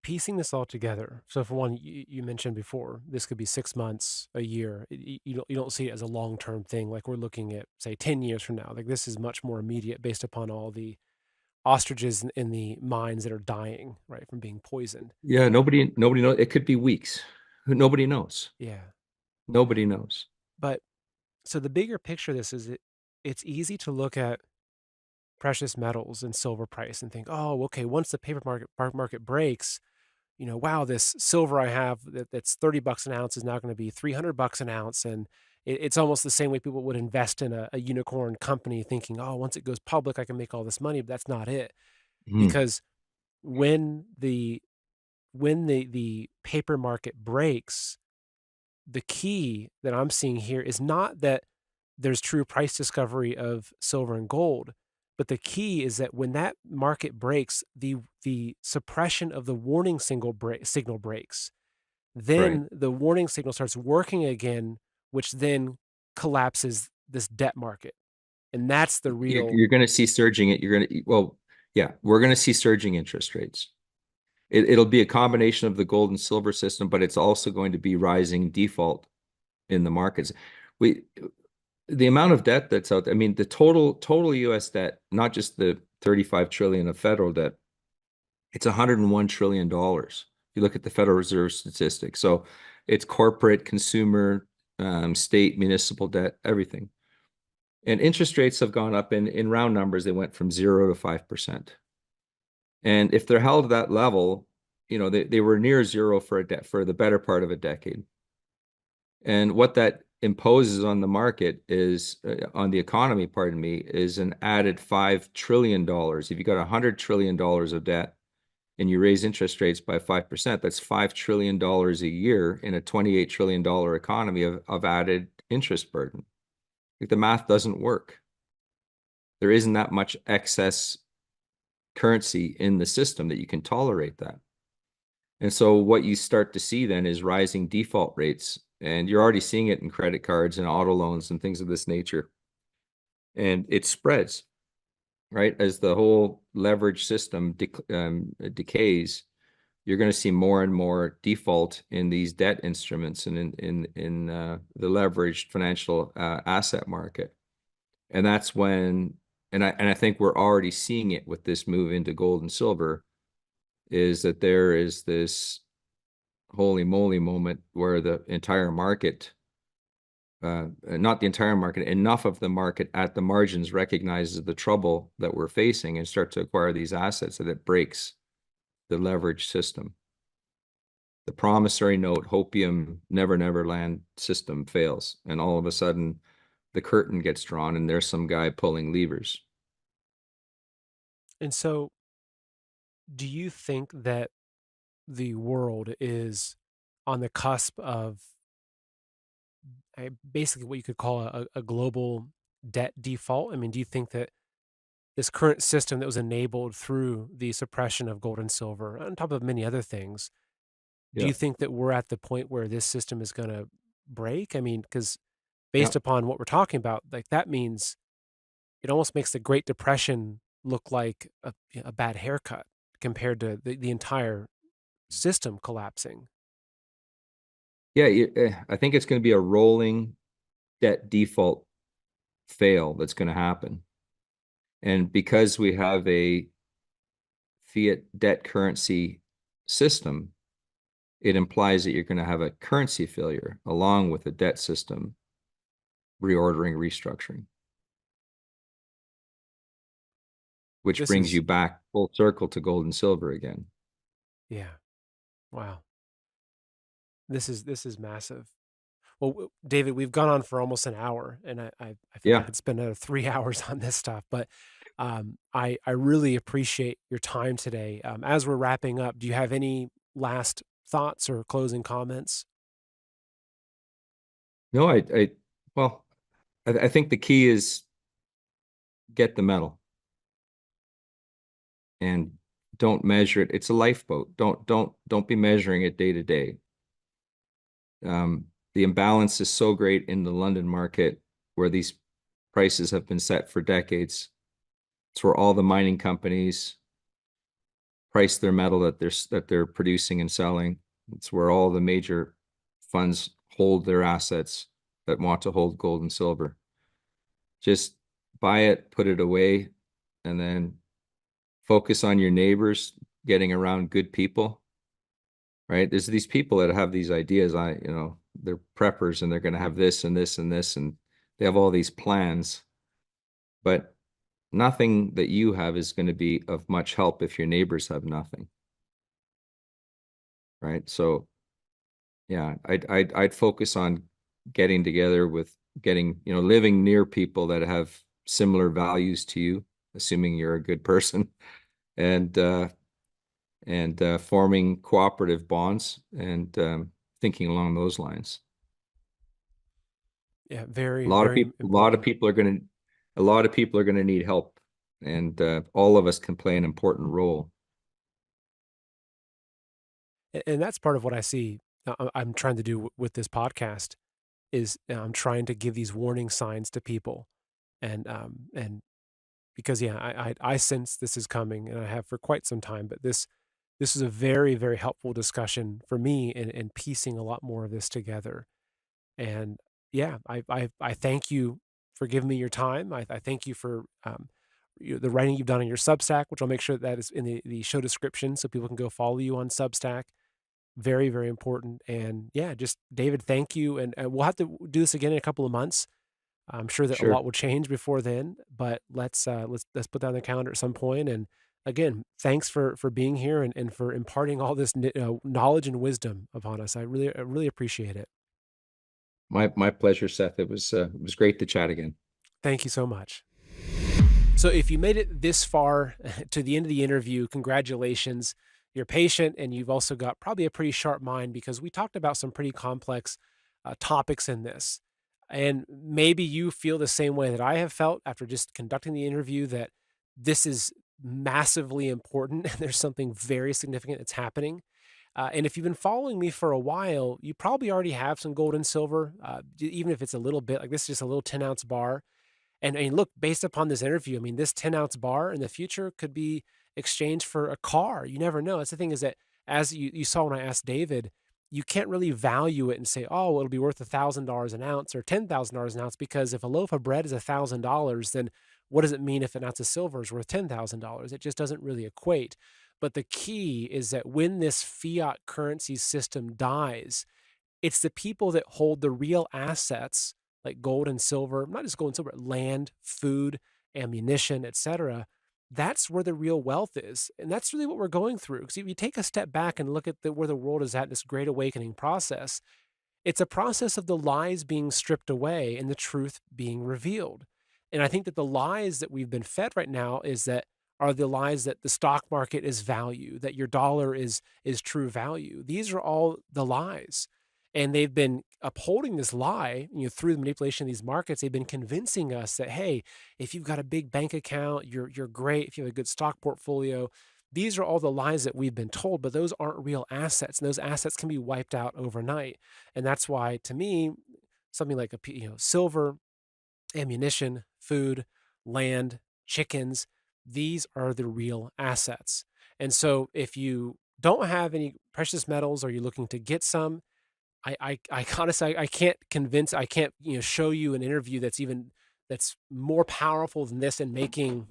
A: piecing this all together. So for one, you mentioned before, this could be 6 months, a year. You don't see it as a long-term thing. Like we're looking at, say, 10 years from now. Like this is much more immediate based upon all the ostriches in the mines that are dying, right, from being poisoned.
B: Yeah, nobody knows. It could be weeks. Nobody knows.
A: Yeah.
B: Nobody knows.
A: But so the bigger picture of this is it's easy to look at precious metals and silver price and think, oh, okay, once the paper market breaks, wow, this silver I have that's $30 an ounce is now going to be $300 an ounce. And it's almost the same way people would invest in a unicorn company thinking, oh, once it goes public, I can make all this money. But that's not it.
B: Mm.
A: Because when the paper market breaks, the key that I'm seeing here is not that there's true price discovery of silver and gold, but the key is that when that market breaks, the suppression of the warning signal breaks.
B: Right.
A: Then the warning signal starts working again, which then collapses this debt market. And that's the real.
B: You're going to see surging it. Well, yeah, we're going to see surging interest rates. It'll be a combination of the gold and silver system, but it's also going to be rising default in the markets. The amount of debt that's out there, I mean, the total US debt, not just the 35 trillion of federal debt, it's $101 trillion. You look at the Federal Reserve statistics. So it's corporate, consumer, state, municipal debt, everything. And interest rates have gone up in round numbers, they went from 0 to 5%. And if they're held at that level, they were near zero for the better part of a decade. And what that imposes on the market is, on the economy, pardon me, is an added $5 trillion. If you got $100 trillion of debt and you raise interest rates by 5%, that's $5 trillion a year in a $28 trillion economy of added interest burden. Like the math doesn't work. There isn't that much excess currency in the system that you can tolerate that. And so what you start to see then is rising default rates, and you're already seeing it in credit cards and auto loans and things of this nature. And it spreads, right? As the whole leverage system decays, you're going to see more and more default in these debt instruments and in the leveraged financial asset market. And that's when, and I think we're already seeing it with this move into gold and silver, is that there is this holy moly moment where the entire market, not the entire market, enough of the market at the margins recognizes the trouble that we're facing and start to acquire these assets, that it breaks the leverage system. The promissory note, hopium, never land system fails. And all of a sudden the curtain gets drawn and there's some guy pulling levers.
A: And so, do you think that the world is on the cusp of basically what you could call a global debt default? I mean, do you think that this current system that was enabled through the suppression of gold and silver, on top of many other things, do
B: Yeah.
A: you think that we're at the point where this system is going to break? I mean, because
B: Yeah.
A: based upon what we're talking about, like that means it almost makes the Great Depression look like a bad haircut compared to the entire system collapsing.
B: Yeah. I think it's going to be a rolling debt default fail that's going to happen. And because we have a fiat debt currency system, it implies that you're going to have a currency failure along with a debt system reordering, restructuring, which
A: This
B: brings
A: is,
B: you back full circle to gold and silver again.
A: yeah, wow. This is massive. Well, David, we've gone on for almost an hour, and I feel like I
B: Yeah.
A: could spend another 3 hours on this stuff. But I really appreciate your time today. As we're wrapping up, do you have any last thoughts or closing comments?
B: No, well, I think the key is get the metal and don't measure it. It's a lifeboat. Don't be measuring it day to day. The imbalance is so great in the London market where these prices have been set for decades. It's where all the mining companies price their metal that they're producing and selling. It's where all the major funds hold their assets that want to hold gold and silver. Just buy it, put it away, and then focus on your neighbors, getting around good people, right? There's these people that have these ideas. They're preppers and they're going to have this and this and this, and they have all these plans, but nothing that you have is going to be of much help if your neighbors have nothing, right? So yeah, I'd focus on getting together with living near people that have similar values to you, assuming you're a good person, and forming cooperative bonds and thinking along those lines.
A: Yeah,
B: A
A: very,
B: lot of
A: very
B: people,
A: important.
B: a lot of people are going to need help, and all of us can play an important role.
A: And that's part of what I see I'm trying to do with this podcast is I'm trying to give these warning signs to people. And because yeah, I sense this is coming and I have for quite some time, but this is a very, very helpful discussion for me in piecing a lot more of this together. And yeah, I thank you for giving me your time. I thank you for the writing you've done on your Substack, which I'll make sure that is in the show description so people can go follow you on Substack. Very, very important. And yeah, just David, thank you. And we'll have to do this again in a couple of months. I'm sure that a
B: Sure.
A: lot will change before then, but let's put that on the calendar at some point. And again, thanks for being here and for imparting all this knowledge and wisdom upon us. I really appreciate it.
B: My pleasure, Seth. It was great to chat again.
A: Thank you so much. So if you made it this far to the end of the interview, congratulations. You're patient and you've also got probably a pretty sharp mind because we talked about some pretty complex topics in this. And maybe you feel the same way that I have felt after just conducting the interview that this is massively important and there's something very significant that's happening. And if you've been following me for a while, you probably already have some gold and silver, even if it's a little bit like this is just a little 10-ounce bar. And look, based upon this interview, I mean, this 10-ounce bar in the future could be exchanged for a car. You never know. That's the thing is that as you saw when I asked David, you can't really value it and say, oh, well, it'll be worth $1,000 an ounce or $10,000 an ounce, because if a loaf of bread is $1,000, then what does it mean if an ounce of silver is worth $10,000? It just doesn't really equate. But the key is that when this fiat currency system dies, it's the people that hold the real assets like gold and silver, not just gold and silver, land, food, ammunition, etc. That's where the real wealth is. And that's really what we're going through. Because if you take a step back and look at where the world is at, this great awakening process, it's a process of the lies being stripped away and the truth being revealed. And I think that the lies that we've been fed right now are the lies that the stock market is value, that your dollar is true value. These are all the lies. And they've been upholding this lie, through the manipulation of these markets. They've been convincing us that, hey, if you've got a big bank account, you're great. If you have a good stock portfolio, these are all the lies that we've been told, but those aren't real assets. And those assets can be wiped out overnight. And that's why, to me, something like silver, ammunition, food, land, chickens, these are the real assets. And so if you don't have any precious metals or you're looking to get some, I honestly, I can't, show you an interview that's more powerful than this in making,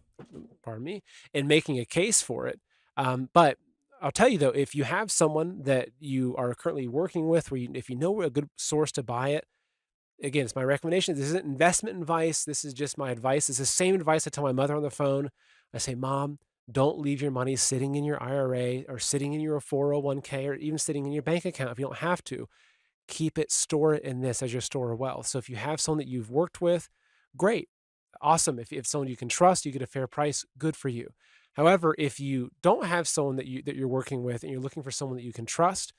A: pardon me, in making a case for it. But I'll tell you though, if you have someone that you are currently working with, if you know a good source to buy it, again, it's my recommendation. This isn't investment advice. This is just my advice. It's the same advice I tell my mother on the phone. I say, Mom, don't leave your money sitting in your IRA or sitting in your 401k or even sitting in your bank account if you don't have to. Keep it, store it in this as your store of wealth. So if you have someone that you've worked with, great. awesome. If someone you can trust, you get a fair price, good for you. However, if you don't have someone that you're working with and you're looking for someone that you can trust,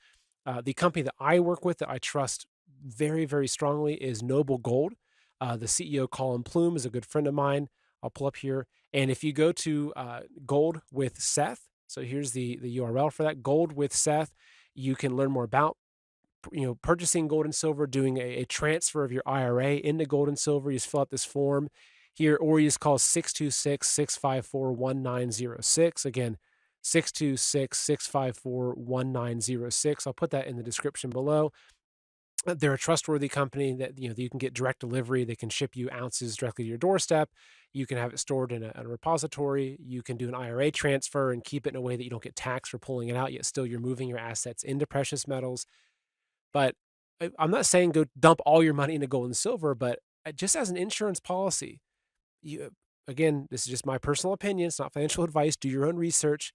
A: the company that I work with that I trust very, very strongly is Noble Gold. The CEO, Colin Plume, is a good friend of mine. I'll pull up here. And if you go to Gold with Seth, so here's the URL for that, Gold with Seth, you can learn more about purchasing gold and silver, doing a transfer of your IRA into gold and silver. You just fill out this form here, or you just call 626-654-1906. Again, 626-654-1906. I'll put that in the description below. They're a trustworthy company that you can get direct delivery. They can ship you ounces directly to your doorstep. You can have it stored in a repository. You can do an IRA transfer and keep it in a way that you don't get taxed for pulling it out, yet still you're moving your assets into precious metals. But I'm not saying go dump all your money into gold and silver, but just as an insurance policy, again, this is just my personal opinion. It's not financial advice. Do your own research.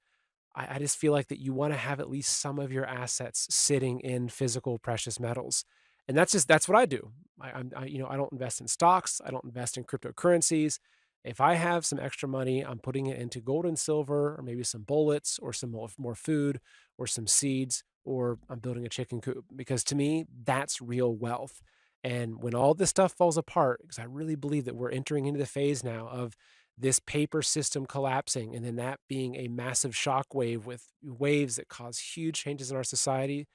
A: I just feel like that you want to have at least some of your assets sitting in physical precious metals. And that's what I do. I don't invest in stocks. I don't invest in cryptocurrencies. If I have some extra money, I'm putting it into gold and silver, or maybe some bullets, or some more food, or some seeds, or I'm building a chicken coop, because to me, that's real wealth. And when all this stuff falls apart, because I really believe that we're entering into the phase now of this paper system collapsing, and then that being a massive shockwave with waves that cause huge changes in our society.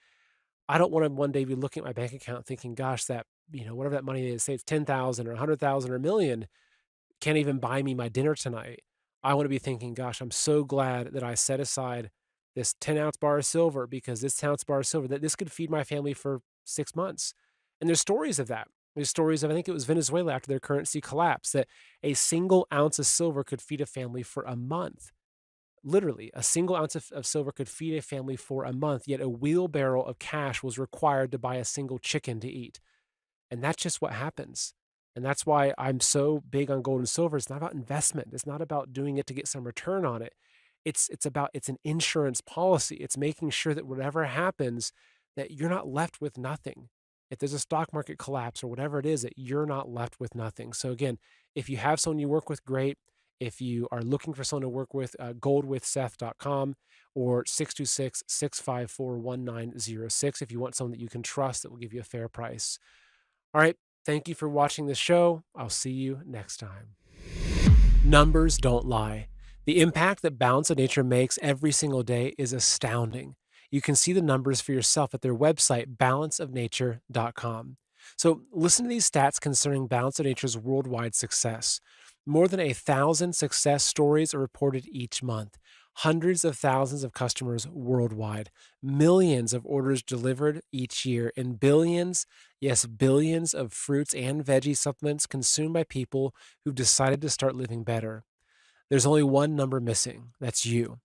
A: I don't want to one day be looking at my bank account thinking, gosh, that, whatever that money is, say it's 10,000 or 100,000 or a million, can't even buy me my dinner tonight. I want to be thinking, gosh, I'm so glad that I set aside this 10-ounce bar of silver, because this 10-ounce bar of silver, that this could feed my family for 6 months. And there's stories of that. There's stories of, I think it was Venezuela after their currency collapsed, that a single ounce of silver could feed a family for a month. Literally, a single ounce of silver could feed a family for a month, yet a wheelbarrow of cash was required to buy a single chicken to eat. And that's just what happens. And that's why I'm so big on gold and silver. It's not about investment. It's not about doing it to get some return on it. It's an insurance policy. It's making sure that whatever happens, that you're not left with nothing. If there's a stock market collapse or whatever it is, that you're not left with nothing. So again, if you have someone you work with, great. If you are looking for someone to work with, goldwithseth.com or 626-654-1906 if you want someone that you can trust that will give you a fair price. All right. Thank you for watching this show. I'll see you next time. Numbers don't lie. The impact that Balance of Nature makes every single day is astounding. You can see the numbers for yourself at their website, balanceofnature.com. So listen to these stats concerning Balance of Nature's worldwide success. More than 1,000 success stories are reported each month. Hundreds of thousands of customers worldwide, millions of orders delivered each year, and billions, yes, billions of fruits and veggie supplements consumed by people who've decided to start living better. There's only one number missing. That's you.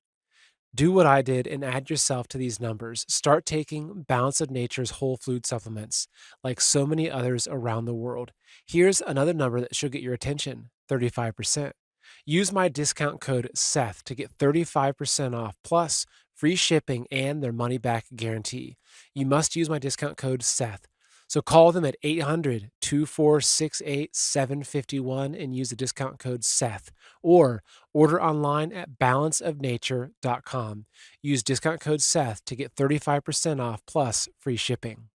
A: Do what I did and add yourself to these numbers. Start taking Balance of Nature's whole food supplements, like so many others around the world. Here's another number that should get your attention, 35%. Use my discount code SETH to get 35% off, plus free shipping and their money-back guarantee. You must use my discount code SETH. So call them at 800-2468-751 and use the discount code SETH, or order online at balanceofnature.com. Use discount code SETH to get 35% off plus free shipping.